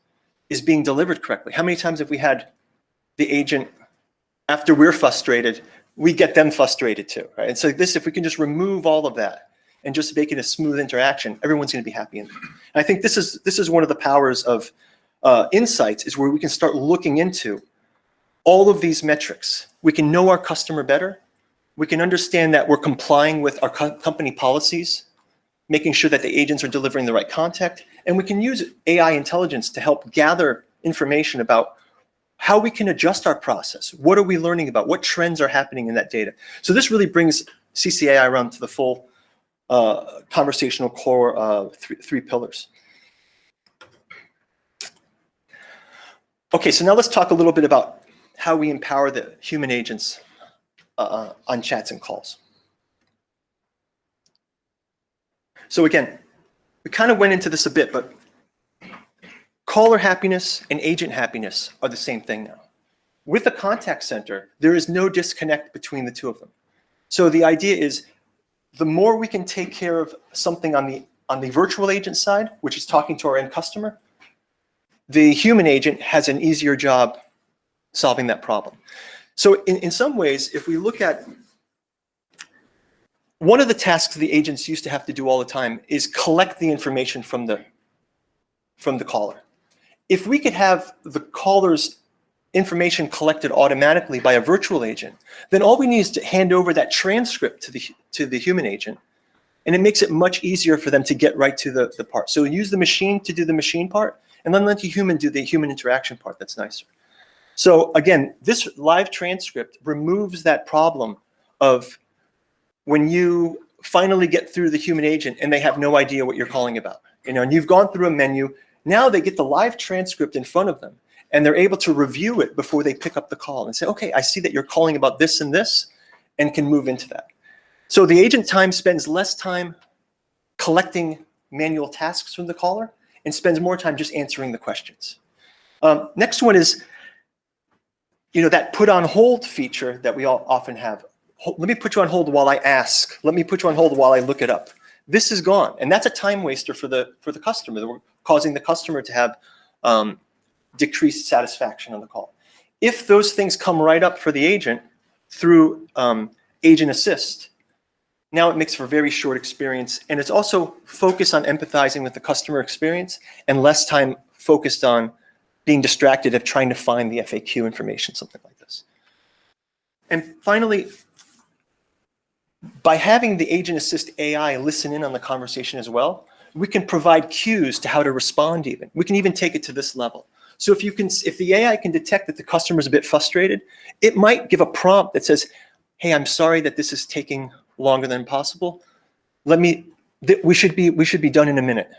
S3: is being delivered correctly. How many times have we had the agent, after we're frustrated, we get them frustrated too, right? And so if we can just remove all of that and just make it a smooth interaction, everyone's going to be happy. And I think this is one of the powers of insights, is where we can start looking into all of these metrics. We can know our customer better. We can understand that we're complying with our company policies, making sure that the agents are delivering the right contact. And we can use AI intelligence to help gather information about how we can adjust our process. What are we learning about? What trends are happening in that data? So this really brings CCAI around to the full conversational core three pillars. Okay, so now let's talk a little bit about how we empower the human agents on chats and calls. So again, we kind of went into this a bit, but caller happiness and agent happiness are the same thing now. With the contact center, there is no disconnect between the two of them. So the idea is, the more we can take care of something on the virtual agent side, which is talking to our end customer, the human agent has an easier job solving that problem. So in some ways, if we look at one of the tasks the agents used to have to do all the time is collect the information from the caller. If we could have the caller's information collected automatically by a virtual agent, then all we need is to hand over that transcript to the human agent, and it makes it much easier for them to get right to the part. So use the machine to do the machine part, and then let the human do the human interaction part. That's nicer. So again, this live transcript removes that problem of when you finally get through the human agent and they have no idea what you're calling about, and you've gone through a menu. Now they get the live transcript in front of them, and they're able to review it before they pick up the call and say, okay, I see that you're calling about this and this, and can move into that. So the agent time spends less time collecting manual tasks from the caller and spends more time just answering the questions. Next one is, that put on hold feature that we all often have. Let me put you on hold while I ask. Let me put you on hold while I look it up. This is gone, and that's a time waster for the customer. We're causing the customer to have decreased satisfaction on the call. If those things come right up for the agent through Agent Assist, now it makes for a very short experience, and it's also focused on empathizing with the customer experience and less time focused on being distracted of trying to find the FAQ information, something like this. And finally, by having the Agent Assist AI listen in on the conversation as well, we can provide cues to how to respond even. We can even take it to this level. So if the AI can detect that the customer is a bit frustrated, it might give a prompt that says, hey, I'm sorry that this is taking longer than possible. We should be done in a minute.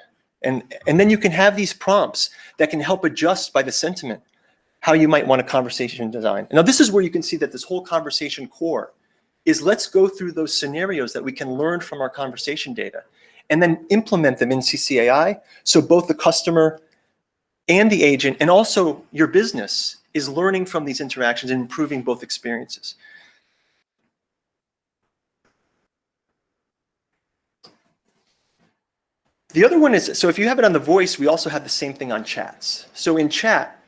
S3: And then you can have these prompts that can help adjust by the sentiment how you might want a conversation design. Now this is where you can see that this whole conversation core is, let's go through those scenarios that we can learn from our conversation data and then implement them in CCAI, so both the customer and the agent and also your business is learning from these interactions and improving both experiences. The other one is, so if you have it on the voice, we also have the same thing on chats. So in chat,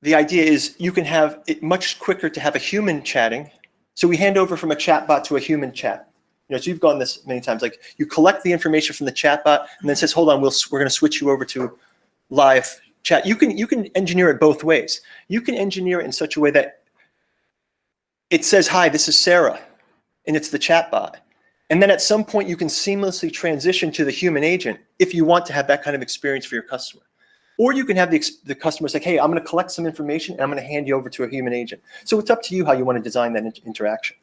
S3: the idea is you can have it much quicker to have a human chatting. So we hand over from a chatbot to a human chat. So you've gone this many times. Like, you collect the information from the chatbot and then says, hold on, we're going to switch you over to live chat. You can engineer it both ways. You can engineer it in such a way that it says, hi, this is Sarah, and it's the chatbot. And then at some point you can seamlessly transition to the human agent if you want to have that kind of experience for your customer. Or you can have the customer say, hey, I'm going to collect some information and I'm going to hand you over to a human agent. So it's up to you how you want to design that interaction.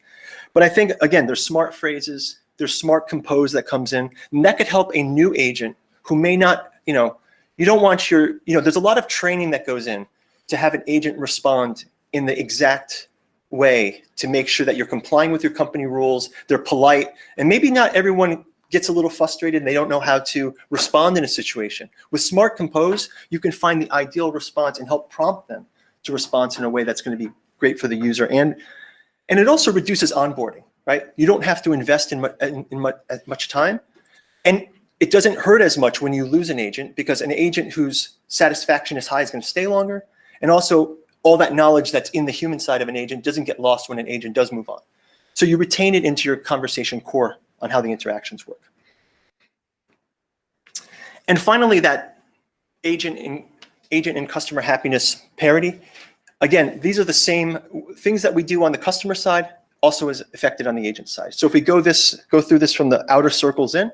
S3: But I think, again, there's smart phrases, there's smart compose that comes in, and that could help a new agent who may not, you don't want there's a lot of training that goes in to have an agent respond in the exact way to make sure that you're complying with your company rules, they're polite, and maybe not everyone gets a little frustrated and they don't know how to respond in a situation. With Smart Compose, you can find the ideal response and help prompt them to respond in a way that's going to be great for the user. And it also reduces onboarding, right? You don't have to invest in much time. And it doesn't hurt as much when you lose an agent, because an agent whose satisfaction is high is going to stay longer. And also, all that knowledge that's in the human side of an agent doesn't get lost when an agent does move on. So you retain it into your conversation core on how the interactions work. And finally, that agent and customer happiness parity. Again, these are the same things that we do on the customer side, also is affected on the agent side. So if we go through this from the outer circles in,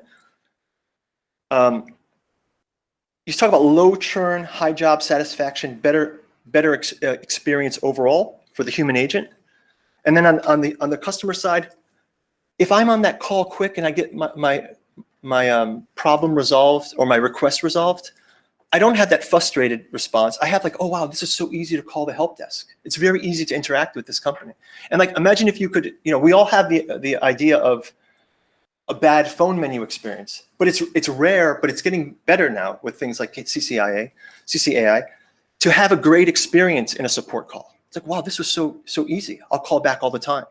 S3: you talk about low churn, high job satisfaction, better experience overall for the human agent. And then on the customer side, if I'm on that call quick and I get my problem resolved or my request resolved, I don't have that frustrated response. I have like, oh wow, this is so easy to call the help desk. It's very easy to interact with this company. And like, imagine if you could, we all have the idea of a bad phone menu experience, but it's rare, but it's getting better now with things like CCAI, to have a great experience in a support call. It's like, wow, this was so easy. I'll call back all the time,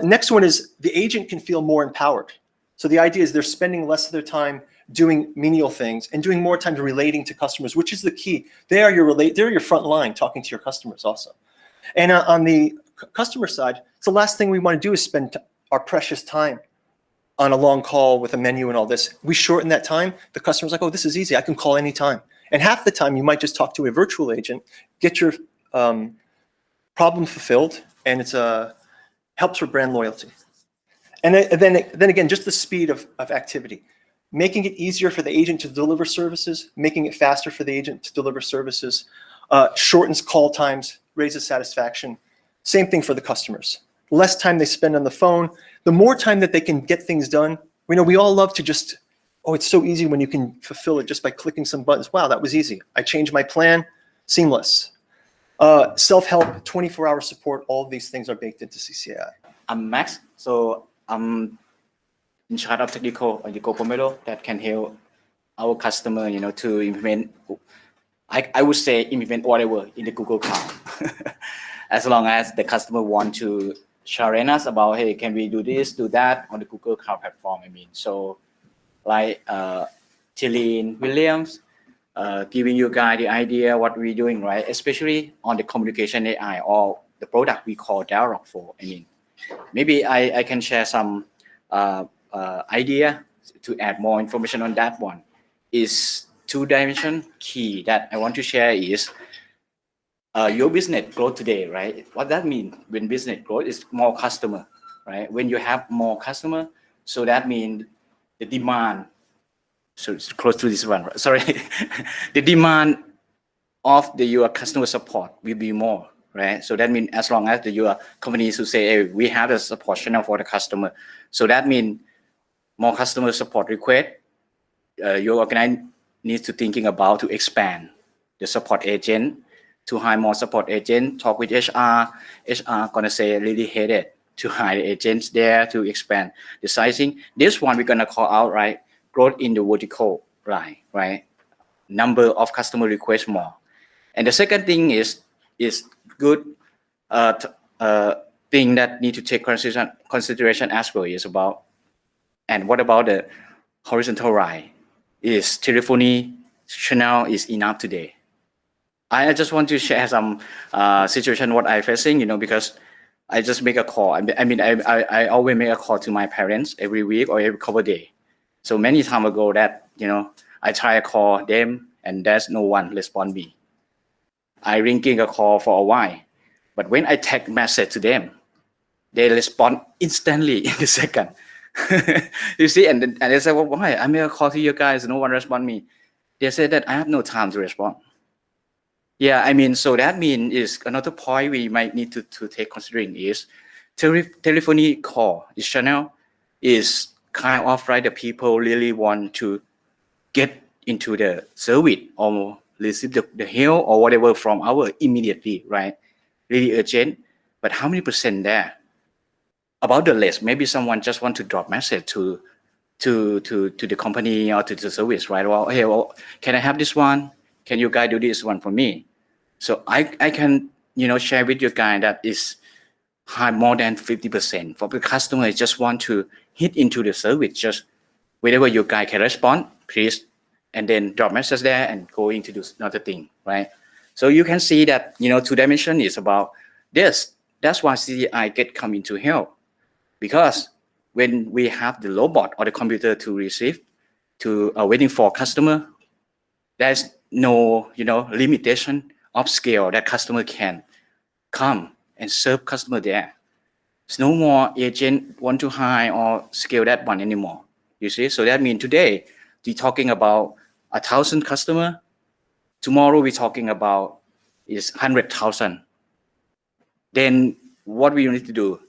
S3: Next one is the agent can feel more empowered. So the idea is they're spending less of their time doing menial things and doing more time relating to customers, which is the key. They're your front line talking to your customers also. And on the customer side, it's the last thing we want to do is spend our precious time on a long call with a menu and all this. We shorten that time. The customer's like, oh, this is easy. I can call anytime. And half the time you might just talk to a virtual agent, get your problem fulfilled, and it's helps with brand loyalty. And then again, just the speed of activity. Making it easier for the agent to deliver services, making it faster for the agent to deliver services, shortens call times, raises satisfaction. Same thing for the customers. Less time they spend on the phone, the more time that they can get things done. We all love to just, oh, it's so easy when you can fulfill it just by clicking some buttons. Wow, that was easy. I changed my plan, seamless. Self-help, 24-hour support, all of these things are baked into CCAI.
S4: I'm Max, so I'm in charge of technical on the GoPomelo that can help our customer, to implement, I would say implement whatever in the Google Cloud. As long as the customer want to share us about, hey, can we do this, do that on the Google Cloud platform, So like Tilleen Williams, giving you guys the idea what we're doing, right? Especially on the communication AI or the product we call Dialogflow. Maybe I can share some idea to add more information on that one. Is two-dimension key that I want to share is your business growth today, right? What that means when business growth is more customer, right? When you have more customer, so that means the demand. So it's close to this one. Sorry, the demand of your customer support will be more, right? So that means as long as your companies who say, hey, we have a support channel for the customer. So that means more customer support request. Your organization needs to thinking about to expand the support agent, to hire more support agent, talk with HR. HR gonna say really hated to hire agents there to expand the sizing. This one we're gonna call out, right? Growth in the vertical line, right? Number of customer requests more. And the second thing is good thing that need to take consideration as well is about, and what about the horizontal line? Is telephony channel is enough today? I just want to share some situation what I'm facing, because I just make a call. I always make a call to my parents every week or every couple of days. So many time ago that, I try to call them and there's no one respond me. I ringing a call for a while, but when I text message to them, they respond instantly in a second. You see, and they say, well, why? I made a call to you guys, no one respond me. They said that I have no time to respond. Yeah, so that means is another point we might need to take considering is telephony call, this channel is kind of right, the people really want to get into the service or receive the help or whatever from our immediately, right? Really urgent, but how many percent there? About the list, maybe someone just want to drop message to the company or to the service, right? Well, hey, can I have this one? Can you guys do this one for me? So I can, share with you guys that is high more than 50% for the customer just want to hit into the service, just whenever you guys can respond, please, and then drop message there and go into do another thing, right? So you can see that, two dimension is about this. That's why CCI get come into help, because when we have the robot or the computer to receive, to waiting for customer, there's no, limitation of scale that customer can come and serve customer there. There's no more agent want to hire or scale that one anymore. You see, so that means today we're talking about 1,000 customer. Tomorrow we're talking about is 100,000. Then what we need to do?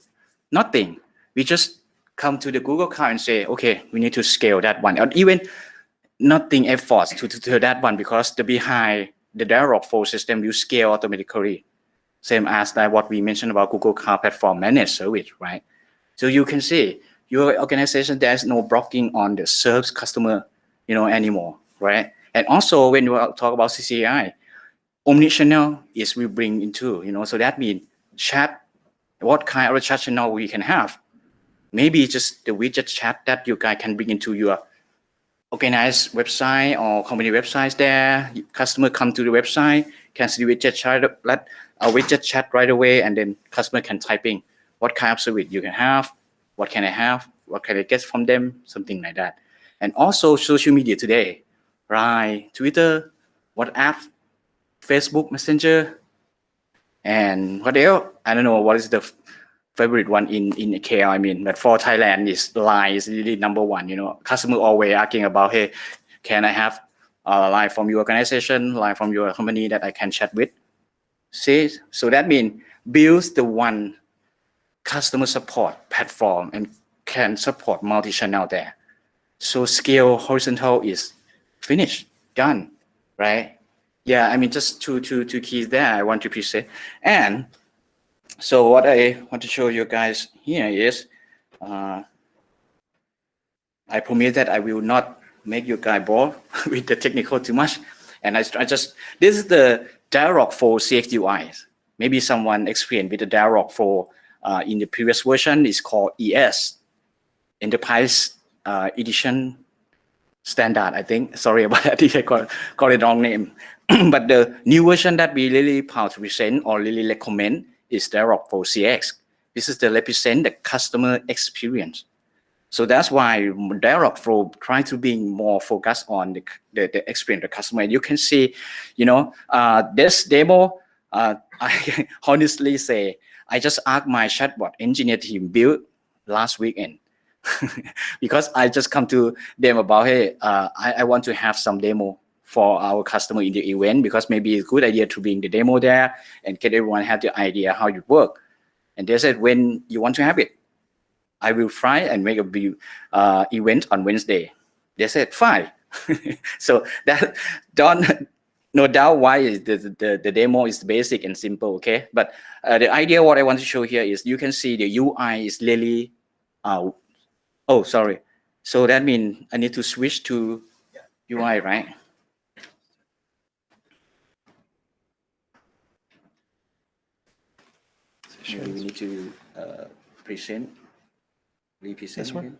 S4: Nothing. We just come to the Google Cloud and say, okay, we need to scale that one. Or even nothing efforts to that one, because the behind the Dialogflow system you scale automatically. Same as that what we mentioned about Google Cloud Platform Managed Service, right? So you can see your organization, there's no blocking on the serves customer, anymore, right? And also when you talk about CCI, omnichannel is we bring into, so that means chat, what kind of chat channel we can have. Maybe just the widget chat that you guys can bring into your organized website or company websites there. Customer come to the website, can see widget chat, a widget chat right away, and then customer can type in what kind of service you can have, what can I have, what can I get from them, something like that. And also social media today, right? Twitter, WhatsApp, Facebook Messenger, and what else? I don't know what is the favorite one in KL. I mean, but for Thailand, is Line is really number one. You know, customer always asking about, hey, can I have a line from your organization, line from your company that I can chat with? See, so that means builds the one customer support platform and can support multi-channel there. So scale horizontal is finished, done, right? Yeah, I mean, just two keys there I want to present. And so what I want to show you guys here is, I promise that I will not make you guys bored with the technical too much. And I just, this is the Dialogflow Cx UI. Maybe someone experienced with the Dialogflow in the previous version is called ES, Enterprise Edition Standard, I think. Sorry about that, I got it wrong name. But the new version that we really proud to present or really recommend is Dialogflow Cx. This is to represent the customer experience. So that's why Dialogflow try to be more focused on the experience of the customer. You can see, you know, this demo, I honestly say, I just asked my chatbot engineer team build last weekend. Because I just come to them about, hey, I want to have some demo for our customer in the event, because maybe it's a good idea to bring the demo there and get everyone have the idea how it works. And they said, when you want to have it, I will try and make a event on Wednesday. They said, fine. So that no doubt why is the demo is basic and simple, okay? But the idea what I want to show here is you can see the UI is really, oh, sorry. So that means I need to switch to UI, right? Maybe we need to represent
S3: This one?
S4: view.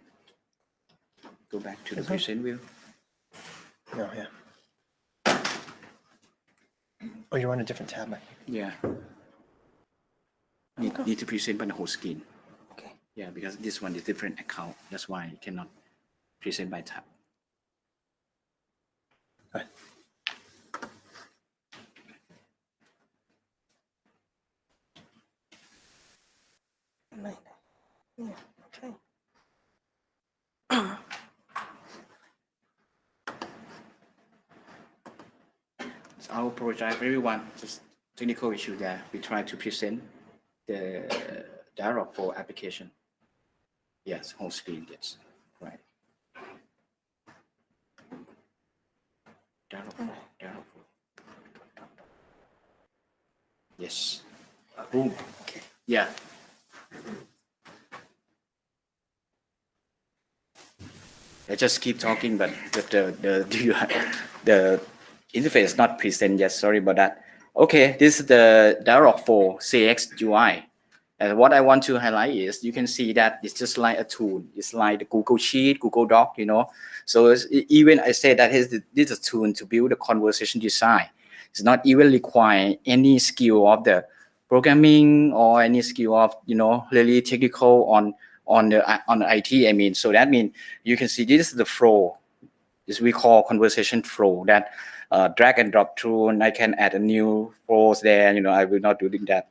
S4: Go back to the
S3: This one?
S4: present view.
S3: No, yeah. Oh, you're on a different tab, I think.
S4: Yeah. Need to present by the whole screen.
S1: Okay.
S4: Yeah, because this one is different account. That's why you cannot present by tab.
S3: Right.
S2: Yeah, okay.
S4: So I will apologize for everyone. Just technical issue there. We try to present the Dialogflow application. Yes, whole screen. Yes, right. Dialogflow. Yes. Boom.
S1: Okay.
S4: Yeah. I just keep talking, but the interface is not present yet. Sorry about that. Okay, this is the Dialogflow Cx UI. And what I want to highlight is you can see that it's just like a tool. It's like the Google Sheet, Google Doc, you know. So even I say that this is a tool to build a conversation design. It's not even require any skill of the programming or any skill of, you know, really technical on the IT. I mean, so that means you can see this is the flow. This we call conversation flow that drag and drop through, and I can add a new flows there. You know, I will not doing that.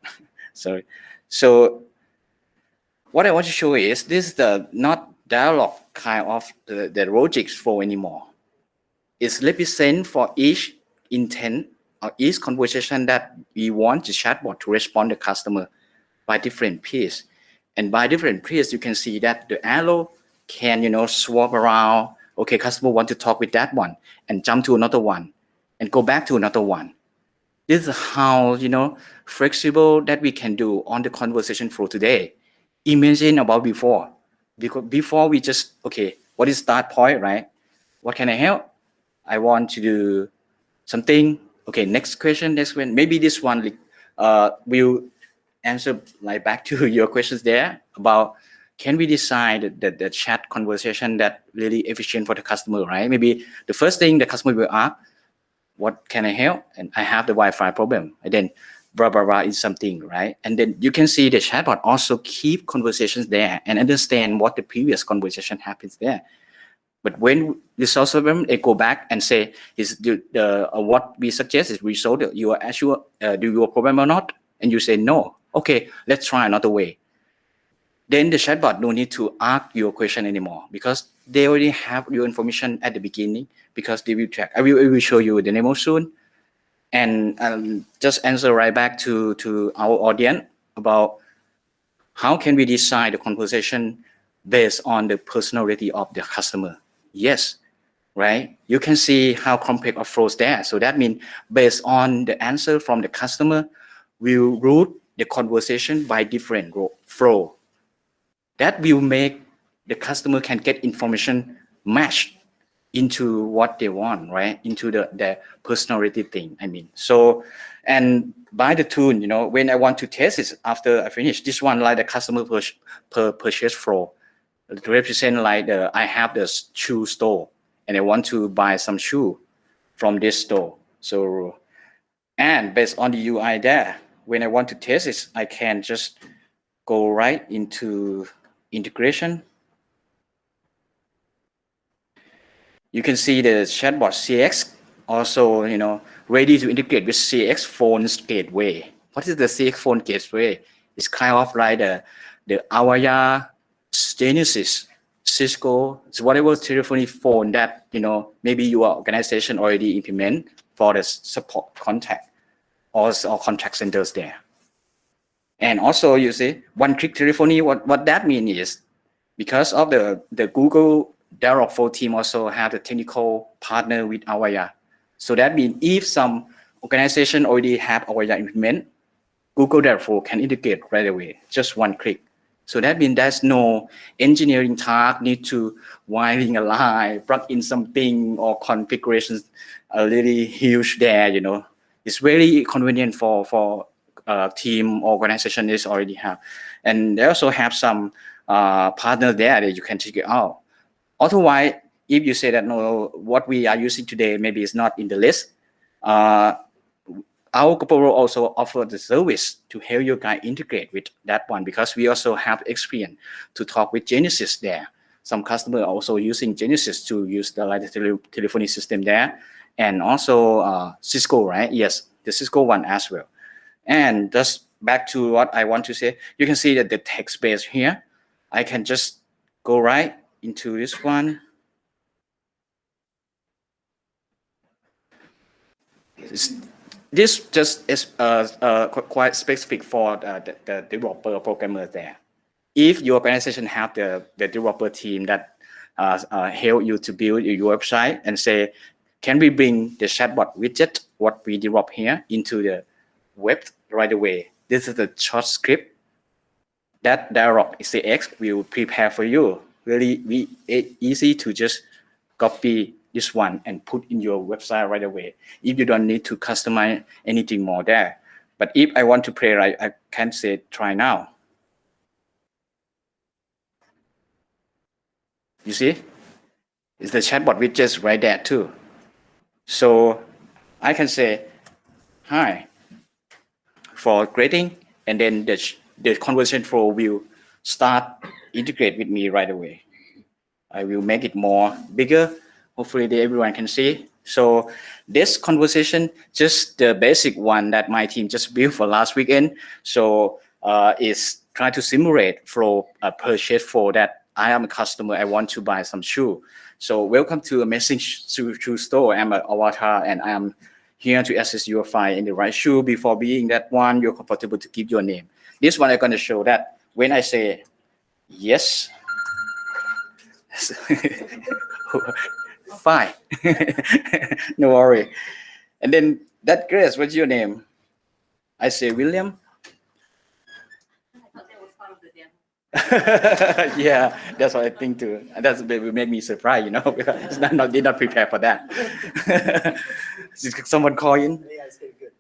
S4: Sorry. So what I want to show is this is the not dialogue kind of the logic flow anymore. It's represent for each intent or each conversation that we want the chatbot to respond to customer by different piece. And by different piece, you can see that the arrow can, you know, swap around. Okay, customer want to talk with that one and jump to another one and go back to another one. This is how, you know, flexible that we can do on the conversation flow today. Imagine about before. Because before we just, okay, what is start point, right? What can I help? I want to do something. Okay, next question. Maybe this one will answer like back to your questions there about can we design the chat conversation that really efficient for the customer, right? Maybe the first thing the customer will ask, what can I help? And I have the Wi-Fi problem. And then blah blah blah is something, right? And then you can see the chatbot also keep conversations there and understand what the previous conversation happens there. But when the source of them, they go back and say, is the what we suggest is resolve your actual do your problem or not? And you say no. Okay, let's try another way. Then the chatbot don't need to ask your question anymore because they already have your information at the beginning because they will track. I will show you the demo soon. And just answer right back to our audience about how can we design the conversation based on the personality of the customer. Yes, right? You can see how complex of flows there. So that means based on the answer from the customer, we'll route the conversation by different flow. That will make the customer can get information matched into what they want, right? Into their personality thing. I mean, so, and by the tool, when I want to test it after I finish this one, like the customer purchase flow, to represent like I have the shoe store and I want to buy some shoe from this store. So, and based on the UI there, when I want to test it, I can just go right into integration. You can see the chatbot CX also, ready to integrate with CX phone's gateway. What is the CX phone gateway? It's kind of like the Avaya, Genesis, Cisco, so whatever telephony phone that, maybe your organization already implement for the support contact or contact centers there. And also you see one-click telephony, what that means is because of the Google Dialogflow team also have a technical partner with Avaya. So that means if some organization already have Avaya implement, Google Dialogflow can integrate right away, just one click. So that means there's no engineering task need to wiring a line, plug in something or configurations are really huge there, It's very convenient for team organization is already have. And they also have some partner there that you can check it out. Otherwise, if you say that no, what we are using today maybe is not in the list, our GoPomelo also offer the service to help you guys integrate with that one because we also have experience to talk with Genesis there. Some customers are also using Genesis to use the telephony system there, and also Cisco, right? Yes, the Cisco one as well. And just back to what I want to say, you can see that the text base here, I can just go right into this one. This just is quite specific for the developer programmer there. If your organization have the developer team that help you to build your website and say, can we bring the chatbot widget, what we develop here, into the web right away? This is the short script that Dialogflow Cx will prepare for you. Really easy to just copy this one and put in your website right away. If you don't need to customize anything more there. But if I want to play, I can say try now. You see, it's the chatbot widgets right there too. So I can say, hi, for greeting, and then the conversation flow will start integrate with me right away. I will make it more bigger. Hopefully everyone can see. So this conversation, just the basic one that my team just built for last weekend. So is try to simulate flow, purchase flow that I am a customer, I want to buy some shoe. So welcome to Amazing Shoe Store. I'm an avatar and I am here to assist you find in the right shoe. Before being that one, you're comfortable to give your name. This one I'm going to show that when I say yes, fine, no worry. And then that Grace, what's your name? I say William. Yeah, that's what I think too. And that's will make me surprised, because it's did not prepare for that. Did someone call in?
S5: Yeah, it's good.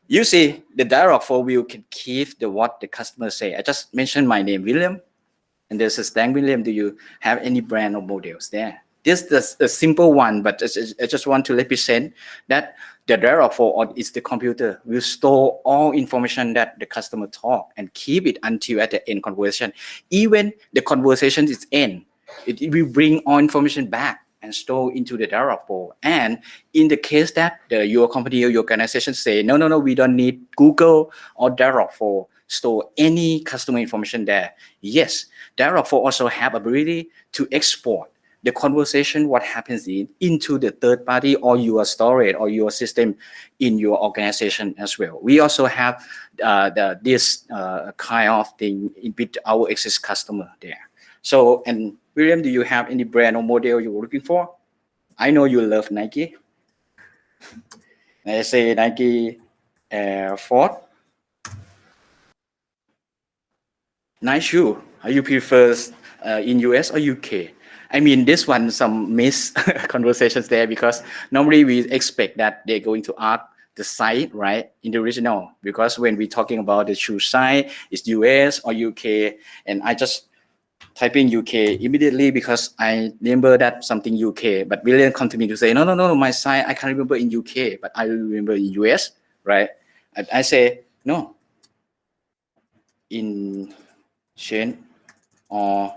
S4: You see, the Dialogflow will can keep what the customer say. I just mentioned my name, William, and there's a Stan William. Do you have any brand or models there? This is a simple one, but I just want to represent that the Dialogflow is the computer will store all information that the customer talk and keep it until at the end conversation. Even the conversation is end, it will bring all information back and store into the Dialogflow. And in the case that your company or your organization say, no, we don't need Google or Dialogflow store any customer information there. Yes, Dialogflow also have ability to export the conversation, what happens into the third party or your storage or your system in your organization as well. We also have this kind of thing with our existing customer there. So, and William, do you have any brand or model you're looking for? I know you love Nike. I say Nike Air Force. Nice shoe. You prefer in US or UK? I mean, this one, some miss conversations there because normally we expect that they're going to ask the site, right, in the original. Because when we're talking about the shoe site, it's US or UK. And I just type in UK immediately because I remember that something UK. But William come to me to say, no, my site, I can't remember in UK, but I remember in US, right? And I say, no, in change or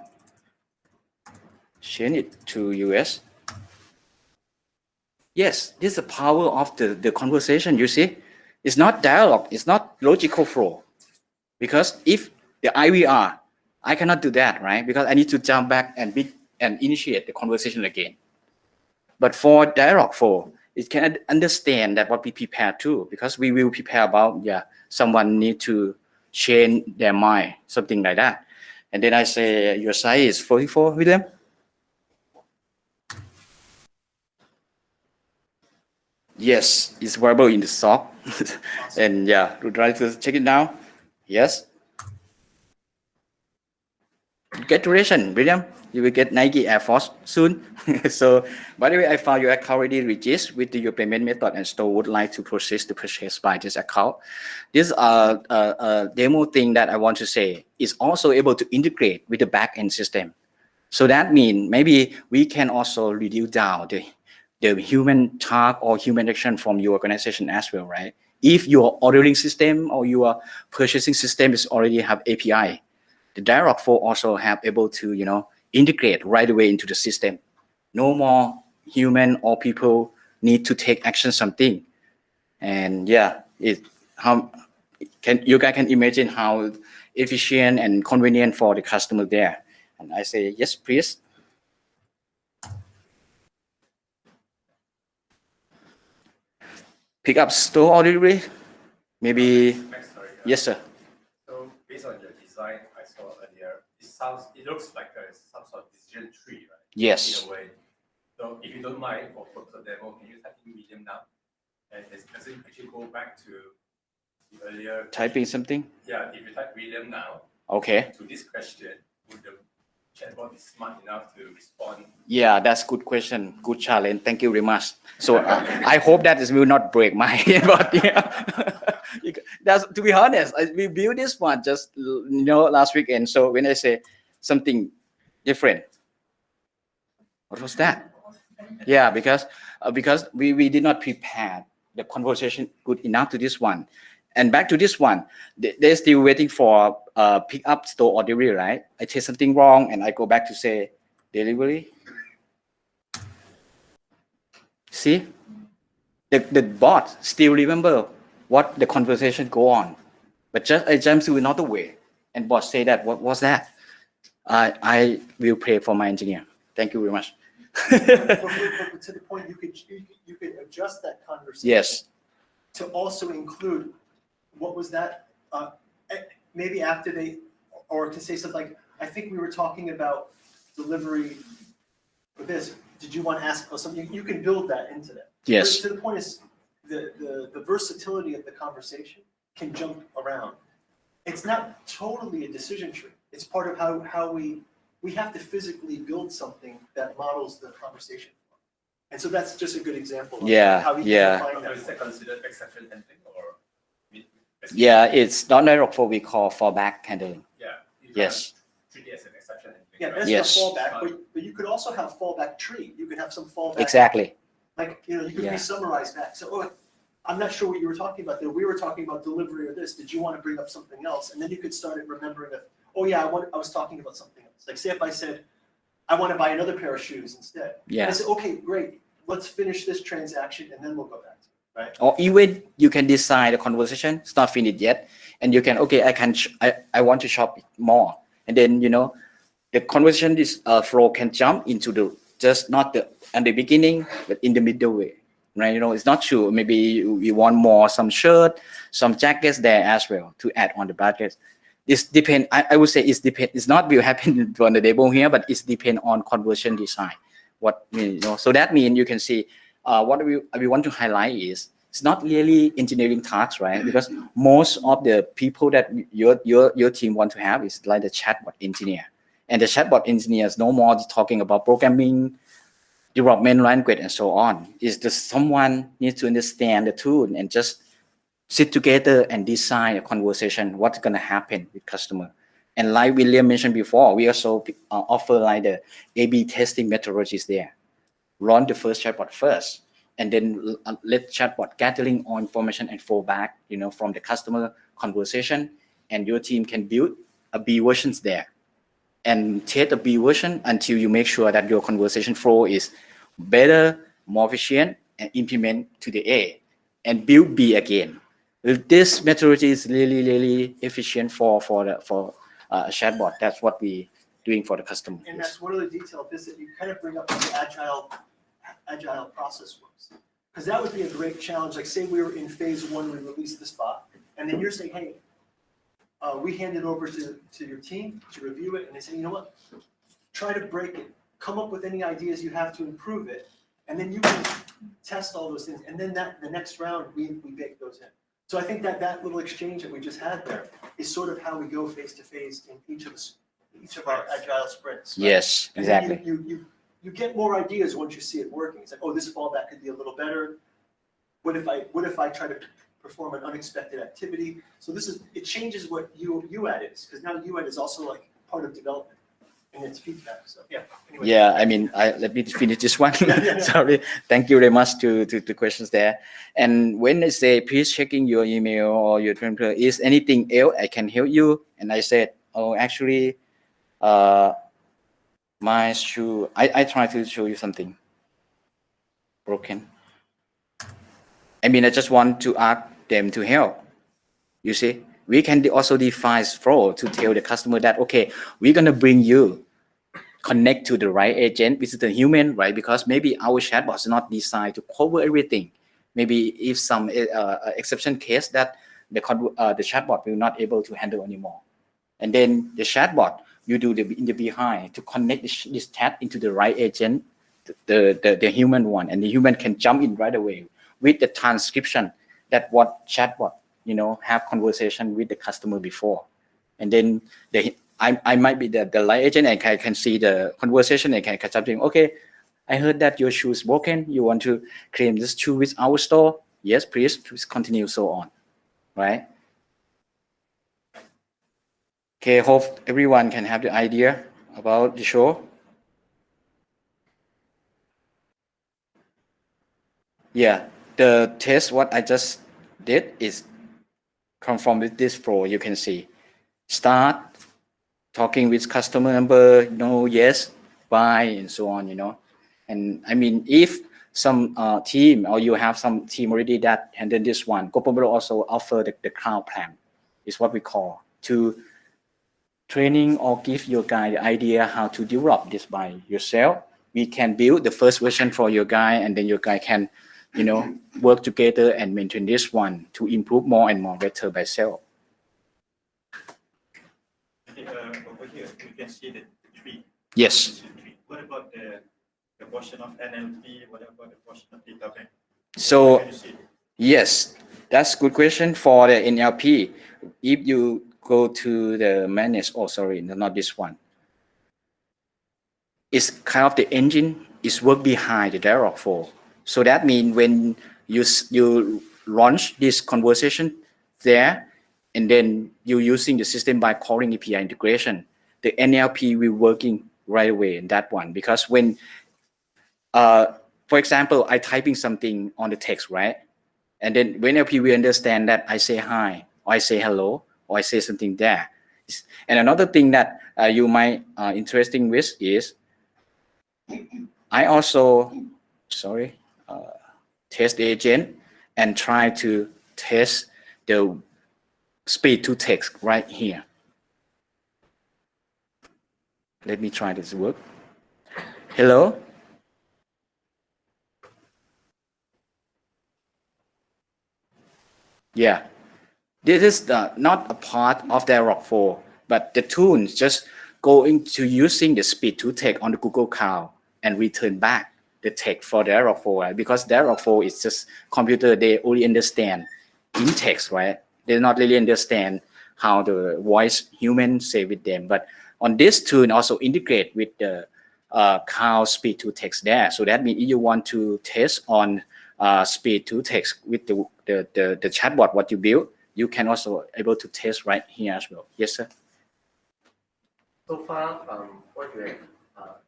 S4: change it to US. Yes, this is the power of the conversation, you see. It's not dialogue, it's not logical flow. Because if the IVR, I cannot do that, right? Because I need to jump back and initiate the conversation again. But for Dialogflow, it can understand that what we prepare too, because we will prepare about, someone need to change their mind, something like that. And then I say, your size is 44, William? Yes, it's available in the stock. And to try to check it now. Yes. Congratulations, William. You will get Nike Air Force soon. So, by the way, I found your account already registered with your payment method and store would like to process the purchase by this account. This demo thing that I want to say is also able to integrate with the back-end system. So that means maybe we can also reduce down the human talk or human action from your organization as well, right? If your ordering system or your purchasing system is already have API, the Dialogflow also have able to, integrate right away into the system. No more human or people need to take action something. And you guys can imagine how efficient and convenient for the customer there. And I say, yes, please. Pick up store or delivery? Maybe, yes, sir.
S5: So based on your design I saw earlier, it looks like some sort of decision tree, right?
S4: Yes.
S5: In a way. So if you don't mind, for purpose of demo, can you type in medium now? And does it actually go back to the earlier
S4: Typing something?
S5: Yeah, if you type William now,
S4: okay,
S5: to this question, would the chatbot be smart enough to respond?
S4: Yeah, that's good question. Good challenge. Thank you very much. So I hope that this will not break my head. But that's, to be honest, we built this one just last weekend. So when I say something different, what was that? Yeah, because we did not prepare the conversation good enough to this one. And back to this one, they're still waiting for pick up store or delivery, right? I say something wrong and I go back to say delivery. See, the bot still remember what the conversation go on, but just I jump to another way, and bot say that what was that? I will pray for my engineer. Thank you very much.
S3: But to the point, you could adjust that conversation.
S4: Yes.
S3: To also include, what was that? Maybe after or to say something like, I think we were talking about delivery for this. Did you want to ask something? You can build that into that.
S4: Yes.
S3: To the point is the versatility of the conversation can jump around. It's not totally a decision tree. It's part of how we have to physically build something that models the conversation. And so that's just a good example of how we can define that.
S5: Is that considered exception handling or?
S4: Yeah, it's not Dialogflow we call fallback handling.
S5: Yeah.
S4: Yes.
S5: Treat it as an exception handling.
S3: Yeah, that's
S4: Yes.
S3: the fallback, but you could also have fallback tree. You could have some fallback.
S4: Exactly.
S3: Like, you know, you could
S4: Yeah.
S3: re-summarize back. So, oh, I'm not sure what you were talking about there. We were talking about delivery or this. Did you want to bring up something else? And then you could start it remembering that, oh yeah, I was talking about something else. Like say if I said, I want to buy another pair of shoes instead.
S4: Yeah.
S3: I said, okay, great. Let's finish this transaction and then we'll go back to it, right?
S4: Or even you can design the conversation, it's not finished yet, and you can, okay, I want to shop more, and then you know the conversation is flow can jump into the just not the at the beginning but in the middle way, right? You know, it's not true. Maybe we want more some shirt, some jackets there as well to add on the budget. This depend. I would say it's depend. It's not will happen on the table here, but it's depend on conversion design. What you know, so that means you can see what we want to highlight is it's not really engineering tasks, right? Because most of the people that your team want to have is like the chatbot engineer, and the chatbot engineer is no more talking about programming, development language, and so on. Is just someone needs to understand the tool and just sit together and design a conversation. What's gonna happen with customer? And like William mentioned before, we also offer like the A/B testing methodologies there. Run the first chatbot first, and then let chatbot gathering all information and fall back, you know, from the customer conversation, and your team can build a B versions there, and take the B version until you make sure that your conversation flow is better, more efficient, and implement to the A, and build B again. This methodology is really efficient for chatbot. That's what we doing for the customer.
S3: And that's one of the details is that you kind of bring up the agile process works. Because that would be a great challenge. Like say we were in phase 1, we released the spot, and then you're saying, hey, we hand it over to your team to review it, and they say, you know what, try to break it, come up with any ideas you have to improve it, and then you can test all those things, and then the next round we bake those in. So I think that little exchange that we just had there is sort of how we go face to face in each of our agile sprints. Right?
S4: Yes,
S3: And then
S4: exactly.
S3: you get more ideas once you see it working. It's like, oh, this fallback could be a little better. What if I try to perform an unexpected activity? So it changes what UAD is, because now UAD is also like part of development and it's feedback. So yeah. Anyway.
S4: Yeah, I mean, let me finish this one.
S3: Yeah.
S4: Sorry. Thank you very much to the questions there. And when they say, please checking your email or your Twitter, is anything else I can help you? And I said, oh, actually, my shoe, I try to show you something broken. I mean, I just want to ask them to help. You see, we can also define flow to tell the customer that, okay, we're going to bring you connect to the right agent, which is the human, right? Because maybe our chatbot is not designed to cover everything. Maybe if some exception case that the chatbot will not able to handle anymore. And then the chatbot, you do in the behind to connect this chat into the right agent, the human one, and the human can jump in right away with the transcription that what chatbot, you know, have conversation with the customer before. And then I might be the light agent and I can see the conversation and can catch up to him. Okay, I heard that your shoe is broken. You want to claim this shoe with our store? Yes, please continue, so on, right? Okay, hope everyone can have the idea about the show. Yeah, the test what I just did is come from with this flow. You can see start talking with customer number, no, yes, buy, and so on, you know. And I mean, if some team or you have some team already that handle this one, GoPomelo also offer the cloud plan, is what we call, to training or give your guy the idea how to develop this by yourself. We can build the first version for your guy, and then your guy can, you know, work together and maintain this one to improve more and more better by self.
S6: Over here, you can see the tree.
S4: Yes.
S6: What about the portion of NLP? What about the portion of data bank?
S4: So, yes, that's a good question for the NLP. If you go to the manage, oh, sorry, not this one. It's kind of the engine is work behind the Dialogflow. So that means when you launch this conversation there, and then you using the system by calling API integration, the NLP will working right away in that one, because when for example, I typing something on the text, right? And then when NLP will understand that I say hi, or I say hello, or I say something there. And another thing that you might interesting with is I also test agent and try to test the speed to text right here. Let me try this work. Hello. Yeah, this is not a part of Dialogflow, but the tool just going to using the speed to text on the Google Cloud and return back the text for Dialogflow, right? Because Dialogflow is just computer, they only understand in text, right? They not really understand how the voice human say with them. But on this tool also integrate with the cloud speed to text there. So that means if you want to test on speed to text with the chatbot what you build, you can also able to test right here as well. Yes, sir.
S5: So far, what you have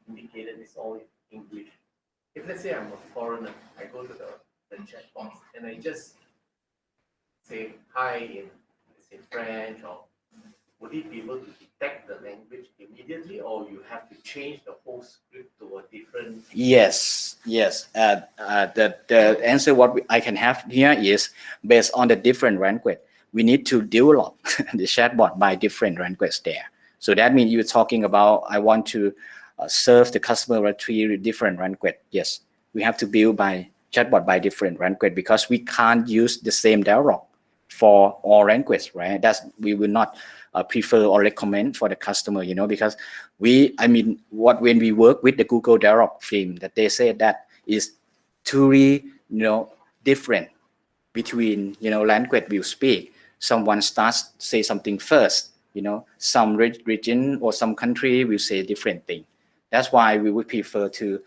S5: indicated is all in English. If let's say I'm a foreigner, I go to the chat box and I just say hi in, let's say, French, or would it be able to detect the language immediately, or you have to change the whole script to a different?
S4: Yes. The answer what I can have here is based on the different language. We need to develop the chatbot by different language there. So that means you're talking about I want to serve the customer with 3 different language. Yes, we have to build by chatbot by different language because we can't use the same dialogue for all language, right? That's we will not prefer or recommend for the customer, because when we work with the Google Dialog theme, that they say that is truly, different between, language we speak. Someone starts say something first, some region or some country will say different thing. That's why we would prefer to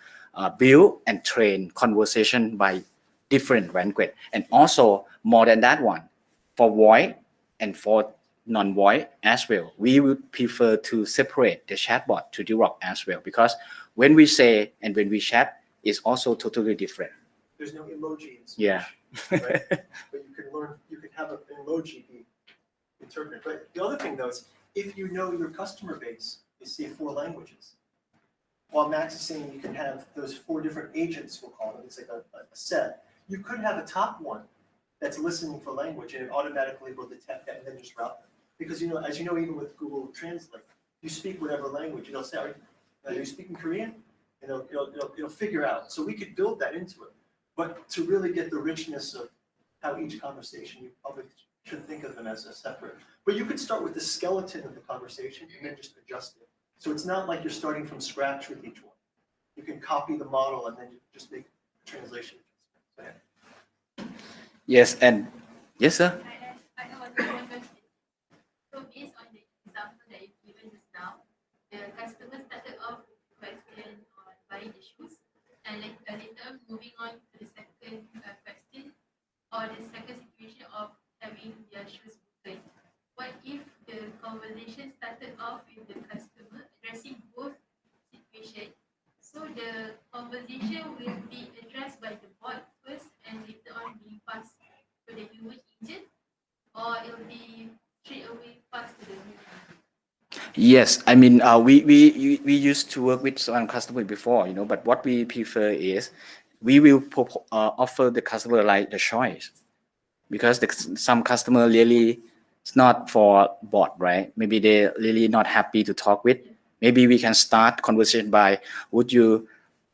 S4: build and train conversation by different language. And also more than that one, for voice and for non-voice as well, we would prefer to separate the chatbot to Dialog as well, because when we say and when we chat is also totally different.
S3: There's no emoji in speech,
S4: Yeah.
S3: right? But you can have an emoji be interpreted. But the other thing though is if you know your customer base is say 4 languages, while Max is saying you can have those 4 different agents, we'll call them, it's like a set. You could have a top one that's listening for language and it automatically will detect that and then just route them. Because as you know, even with Google Translate, you speak whatever language, it'll say, are you speaking Korean? And it'll figure out. So we could build that into it. But to really get the richness of how each conversation, you probably should think of them as a separate. But you could start with the skeleton of the conversation and then just adjust it. So it's not like you're starting from scratch with each one. You can copy the model and then you just make a translation adjustment.
S4: Yes, and yes, sir.
S7: I have one question. So based on the example that you've given just now, the customer started off with a question on buying the shoes, and later moving on to the second question or the second situation of having their shoes broken. What if the conversation started off with the customer addressing both situations? So the conversation will be addressed by the bot first and later on being passed to the human agent, or it'll be straight away passed to the human?
S4: Yes, I mean we used to work with some customer before, but what we prefer is we will offer the customer like the choice, because some customer really it's not for bot, right? Maybe they're really not happy to talk with. Maybe we can start conversation by would you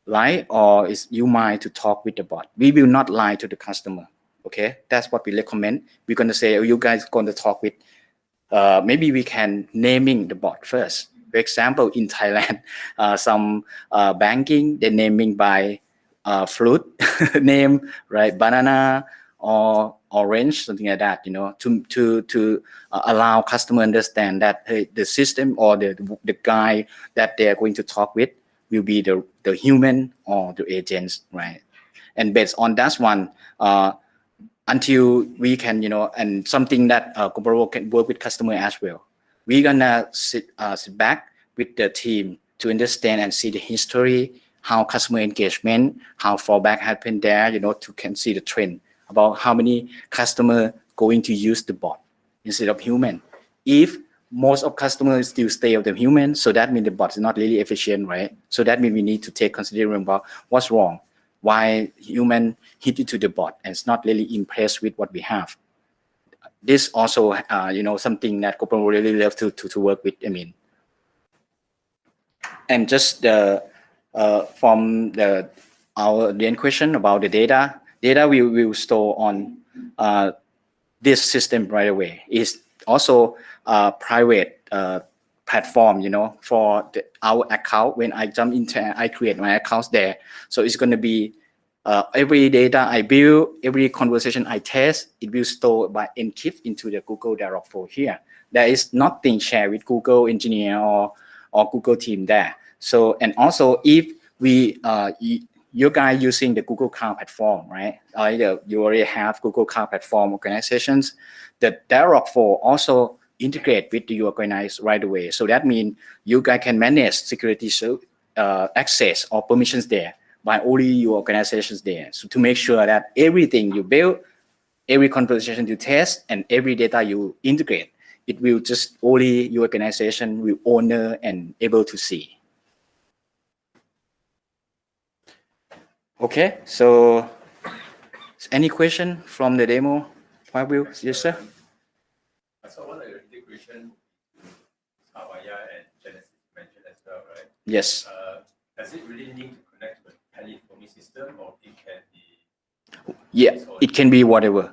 S4: like or is you mind to talk with the bot? We will not lie to the customer. Okay, that's what we recommend. We're going to say, you guys going to talk with. Maybe we can naming the bot first. For example, in Thailand, some banking they naming by fruit name, right? Banana or orange, something like that. To allow customer understand that hey, the system or the guy that they are going to talk with will be the human or the agents, right? And based on that one. Until we can, and something that GoPomelo can work with customer as well. We're gonna sit back with the team to understand and see the history, how customer engagement, how fallback happened there, to can see the trend about how many customer going to use the bot instead of human. If most of customers still stay with the human, so that means the bot is not really efficient, right? So that means we need to take consideration about what's wrong, why human hit into the bot and it's not really impressed with what we have. This also, something that GoPomelo really love to work with. And just from our question about the data we will store on this system right away. Is also a private platform, for our account. When I jump into, I create my accounts there. So it's going to be every data I build, every conversation I test, it will store by encrypt into the Google Dialogflow here. There is nothing shared with Google engineer or Google team there. So, and also if we you guys using the Google Cloud platform, right? Either you already have Google Cloud platform organizations, the Dialogflow also integrate with the organized right away. So that means you guys can manage security access or permissions there by only your organizations there. So to make sure that everything you build, every conversation you test, and every data you integrate, it will just only your organization will owner and able to see. Okay, so any question from the demo? Fabio, yes, sir.
S5: So what are your integration? Avaya and Genesis mentioned as well, right?
S4: Yes.
S5: Does it really need to connect to a telephony system, or it can be?
S4: Yeah, it can be whatever.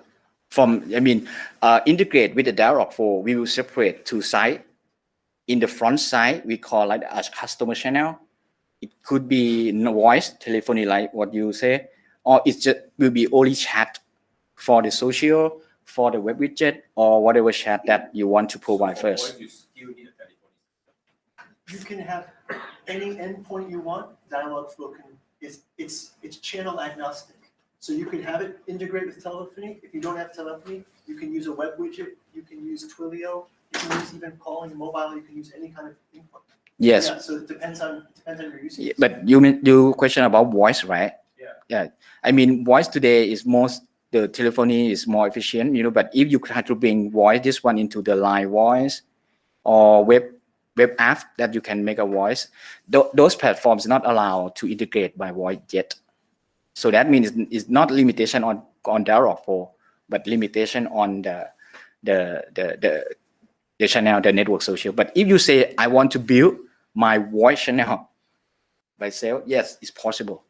S4: Integrate with the Dialogflow, we will separate two sides. In the front side, we call like a customer channel. It could be voice, telephony, like what you say, or it just will be only chat for the social, for the web widget, or whatever chat that you want to provide first.
S5: You still need a telephony system.
S3: You can have any endpoint you want. Dialogflow it's channel agnostic. So you can have it integrate with telephony. If you don't have telephony, you can use a web widget. You can use Twilio. You can use even calling mobile. You can use any kind of input.
S4: Yes.
S3: Yeah, so it depends on your usage.
S4: But you question about voice, right?
S5: Yeah.
S4: Voice today is the telephony is more efficient, but if you try to bring voice, this one into the live voice or web app that you can make a voice, those platforms are not allowed to integrate by voice yet. So that means it's not limitation on Dialogflow, but limitation on the channel, the network social. But if you say, I want to build my voice channel by self, yes, it's possible.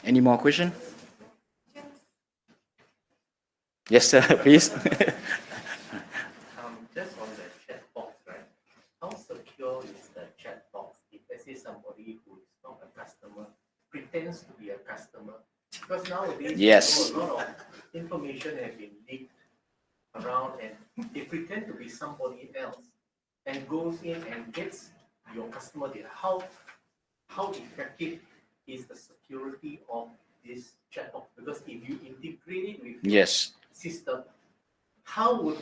S4: Any more question? Yes, sir, please.
S5: Just on the chat box, right? How secure is the chat box if let's say somebody who is not a customer pretends to be a customer? Because nowadays,
S4: Yes.
S5: a lot of information has been leaked around, and they pretend to be somebody else and goes in and gets your customer data. How effective is the security of this chat box? Because if you integrate it with your system, how would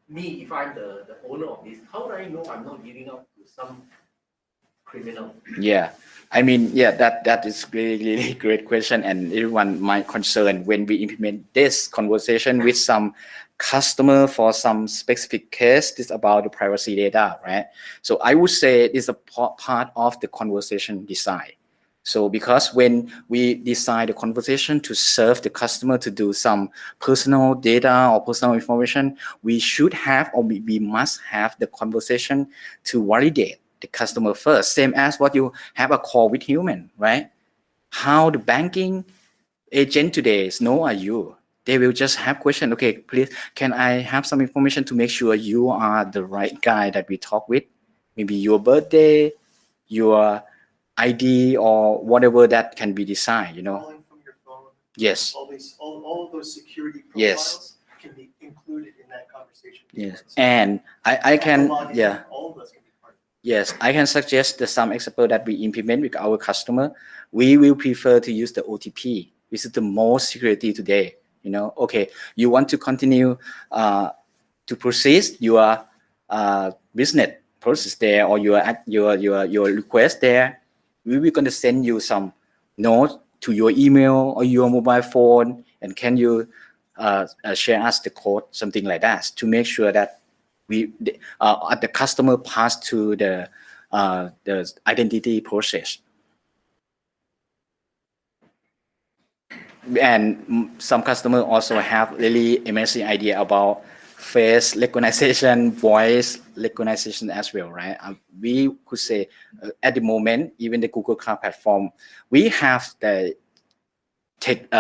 S5: me, if I'm the owner of this, how do I know I'm not giving out to some criminal?
S4: Yeah, that is really great question, and everyone might concern when we implement this conversation with some customer for some specific case. This about the privacy data, right? So I would say it's a part of the conversation design. So because when we design the conversation to serve the customer to do some personal data or personal information, we should have, or we must have the conversation to validate the customer first, same as what you have a call with human, right? How the banking agent today know are you? They will just have question. Okay, please, can I have some information to make sure you are the right guy that we talk with? Maybe your birthday, your ID, or whatever that can be designed,
S3: Calling from your phone.
S4: Yes.
S3: All of those security profiles
S4: Yes.
S3: can be included in that conversation.
S4: Yes. And I can,
S3: Login,
S4: yeah.
S3: All of those can be part of it.
S4: Yes, I can suggest some example that we implement with our customer. We will prefer to use the OTP, which is the most security today. Okay, you want to continue to process your business process there, or your request there. We will going to send you some note to your email or your mobile phone, and can you share us the code, something like that, to make sure that the customer pass to the identity process. And some customer also have really amazing idea about face recognition, voice recognition as well, right? We could say at the moment, even the Google Cloud platform, we have the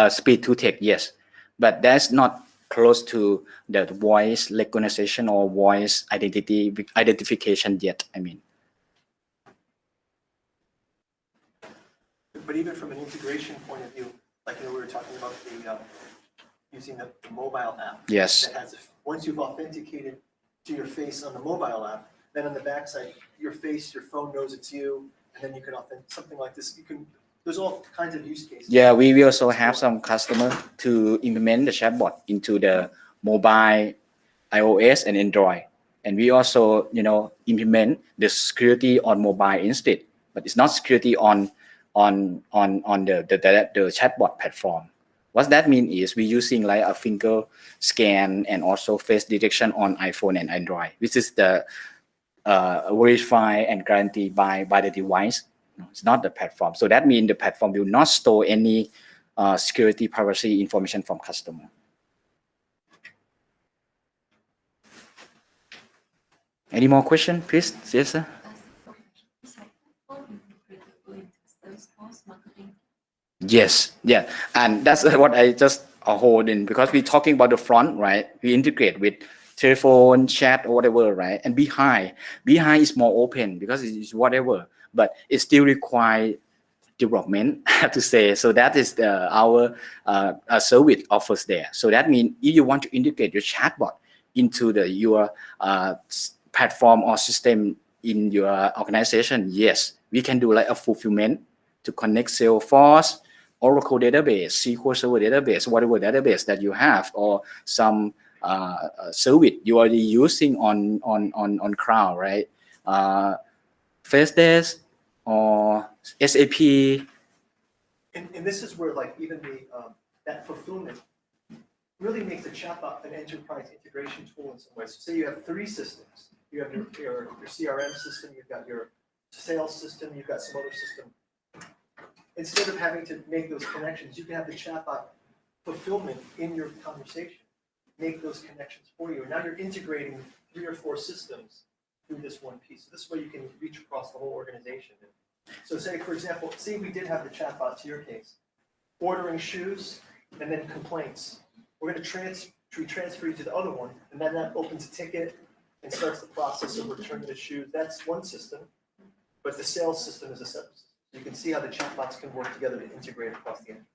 S4: speed to text, yes, but that's not close to the voice recognition or voice identification yet. I mean.
S3: But even from an integration point of view, like we were talking about using the mobile app.
S4: Yes.
S3: That has once you've authenticated to your face on the mobile app, then on the backside, your face, your phone knows it's you, and then you can authenticate something like this. You can. There's all kinds of use cases.
S4: Yeah, we will also have some customer to implement the chatbot into the mobile, iOS and Android, and we also implement the security on mobile instead, but it's not security on the chatbot platform. What that means is we're using like a finger scan and also face detection on iPhone and Android, which is the verified and guaranteed by the device. It's not the platform. So that means the platform will not store any security privacy information from customer. Any more question, please? Yes, sir. Yes, yeah, and that's what I just hold in, because we're talking about the front, right? We integrate with telephone, chat, or whatever, right? And behind is more open because it's whatever, but it still requires development, I have to say. So that is our service offers there. So that means if you want to integrate your chatbot into your platform or system in your organization, yes, we can do like a fulfillment to connect Salesforce, Oracle database, SQL Server database, whatever database that you have, or some service you already using on cloud, right? Facedesk or SAP.
S3: And this is where like even that fulfillment really makes the chatbot an enterprise integration tool in some ways. So say you have 3 systems. You have your CRM system, you've got your sales system, you've got some other system. Instead of having to make those connections, you can have the chatbot fulfillment in your conversation, make those connections for you. And now you're integrating 3 or 4 systems through this one piece. So this way you can reach across the whole organization. So say, for example, say we did have the chatbot to your case, ordering shoes and then complaints. We're going to transfer you to the other one, and then that opens a ticket and starts the process of returning the shoes. That's one system, but the sales system is a separate system. You can see how the chatbots can work together to integrate across the enterprise.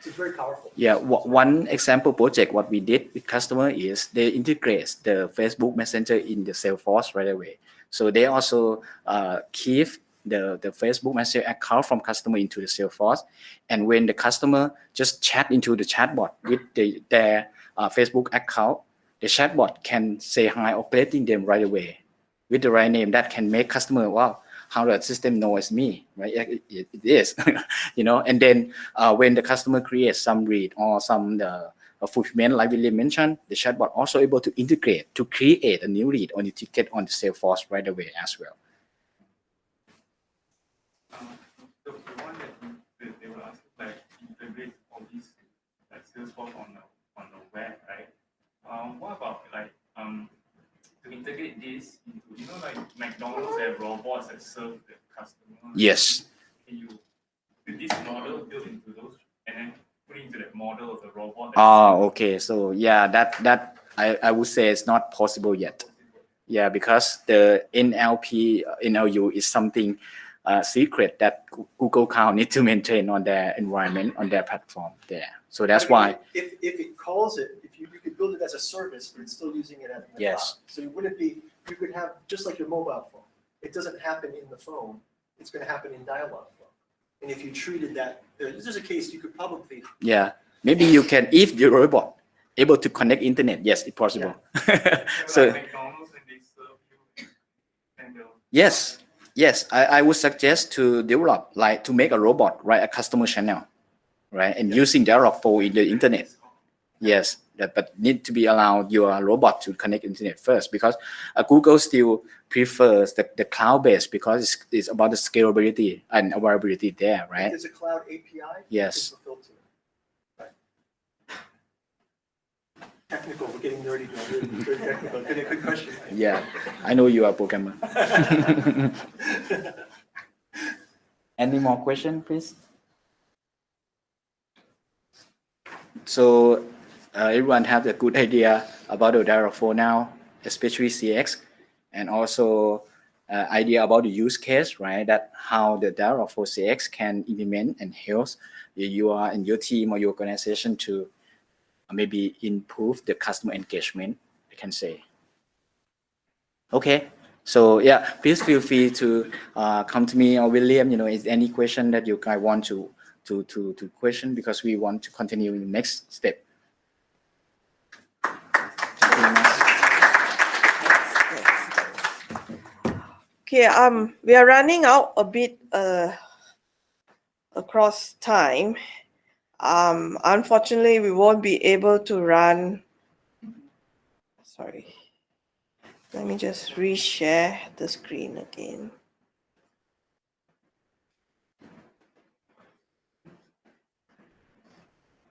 S3: It's very powerful.
S4: Yeah, one example project what we did with customer is they integrate the Facebook Messenger in the Salesforce right away. So they also keep the Facebook Messenger account from customer into the Salesforce, and when the customer just chat into the chatbot with their Facebook account, the chatbot can say hi or greeting them right away with the right name. That can make customer, wow, how the system knows me, right? It is, and then when the customer creates some read or some fulfillment, like William mentioned, the chatbot also able to integrate to create a new read on the ticket on the Salesforce right away as well.
S6: The one that they will ask, like, integrate all these like Salesforce on the web, right? What about like to integrate this into, like McDonald's have robots that serve the customer?
S4: Yes.
S6: Can you with this model built into those and then put into that model of the robot?
S4: Okay. So yeah, that I would say it's not possible yet. Yeah, because the NLU is something secret that Google Cloud needs to maintain on their environment, on their platform there. So that's why.
S3: If it calls it, if you could build it as a service, but it's still using it as the
S4: Yes.
S3: cloud. So it wouldn't be, you could have just like your mobile phone. it doesn't happen in the phone. It's going to happen in Dialogflow. And if you treated that, there's a case you could probably.
S4: Yeah, maybe you can, if the robot able to connect internet, yes, it's possible. So
S6: like McDonald's when they serve you and they'll
S4: yes, I would suggest to develop, like to make a robot, right, a customer channel, right, and using Dialogflow in the internet. Yes, but need to be allowed your robot to connect internet first, because Google still prefers the cloud-based, because it's about the scalability and availability there,
S3: If
S4: right?
S3: there's a cloud API.
S4: Yes.
S3: It's fulfilled to it. Right. Technical, we're getting nerdy now. Very technical. Good question.
S4: Yeah, I know you are a programmer. Any more question, please? So everyone have a good idea about the Dialogflow now, especially CX, and also idea about the use case, right? That how the Dialogflow CX can implement and help you and your team or your organization to maybe improve the customer engagement, I can say. Okay, so yeah, please feel free to come to me or William. Is any question that you guys want to question, because we want to continue in the next step. Thank you very much.
S2: Okay, we are running out a bit across time. Unfortunately, we won't be able to run. Sorry. Let me just reshare the screen again.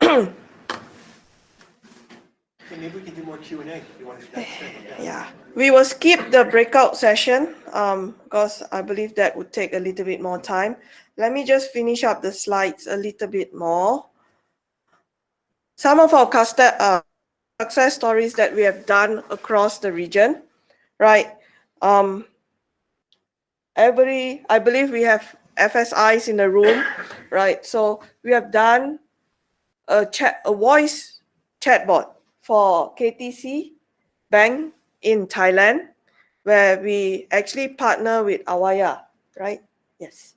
S3: Okay, maybe we can do more Q&A if you want to do that.
S2: Yeah, we will skip the breakout session because I believe that would take a little bit more time. Let me just finish up the slides a little bit more. Some of our success stories that we have done across the region, right? I believe we have FSIs in the room, right? So we have done a voice chatbot for KTC Bank in Thailand, where we actually partner with Awaya, right? Yes.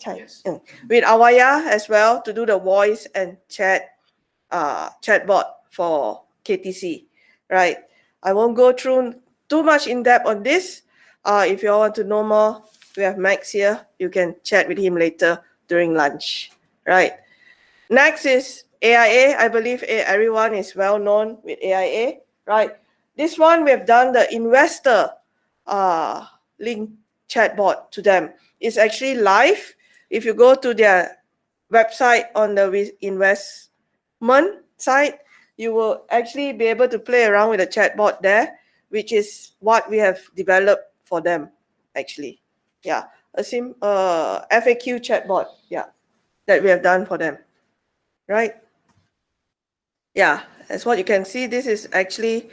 S3: Yes.
S2: With Awaya as well to do the voice and chatbot for KTC, right? I won't go through too much in depth on this. If you all want to know more, we have Max here. You can chat with him later during lunch, right? Next is AIA. I believe everyone is well known with AIA, right? This one we have done the investor link chatbot to them. It's actually live. If you go to their website on the investment side, you will actually be able to play around with the chatbot there, which is what we have developed for them, actually. Yeah, a FAQ chatbot, yeah, that we have done for them, right? Yeah, as what you can see, this is actually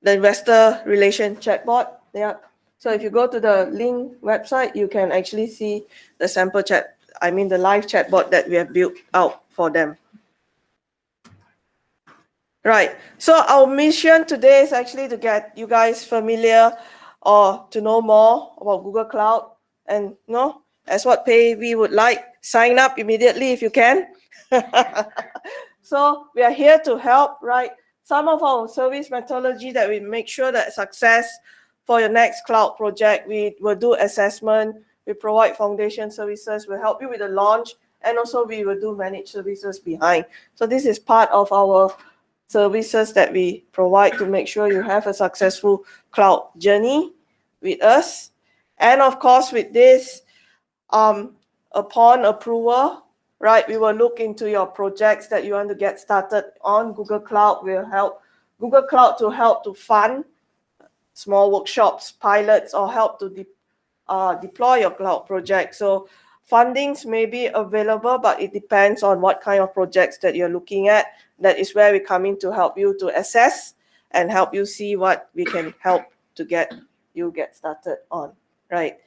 S2: the investor relation chatbot. Yeah. So if you go to the link website, you can actually see the sample the live chatbot that we have built out for them. Right. So our mission today is actually to get you guys familiar or to know more about Google Cloud. And as what we would like, sign up immediately if you can. So we are here to help, right? Some of our service methodology that we make sure that success for your next cloud project, we will do assessment, we provide foundation services, we'll help you with the launch, and also we will do managed services behind. So this is part of our services that we provide to make sure you have a successful cloud journey with us. And of course, with this, upon approval, right, we will look into your projects that you want to get started on Google Cloud. We'll help Google Cloud to help to fund small workshops, pilots, or help to deploy your cloud project. So fundings may be available, but it depends on what kind of projects that you're looking at. That is where we come in to help you to assess and help you see what we can help to get started on, right?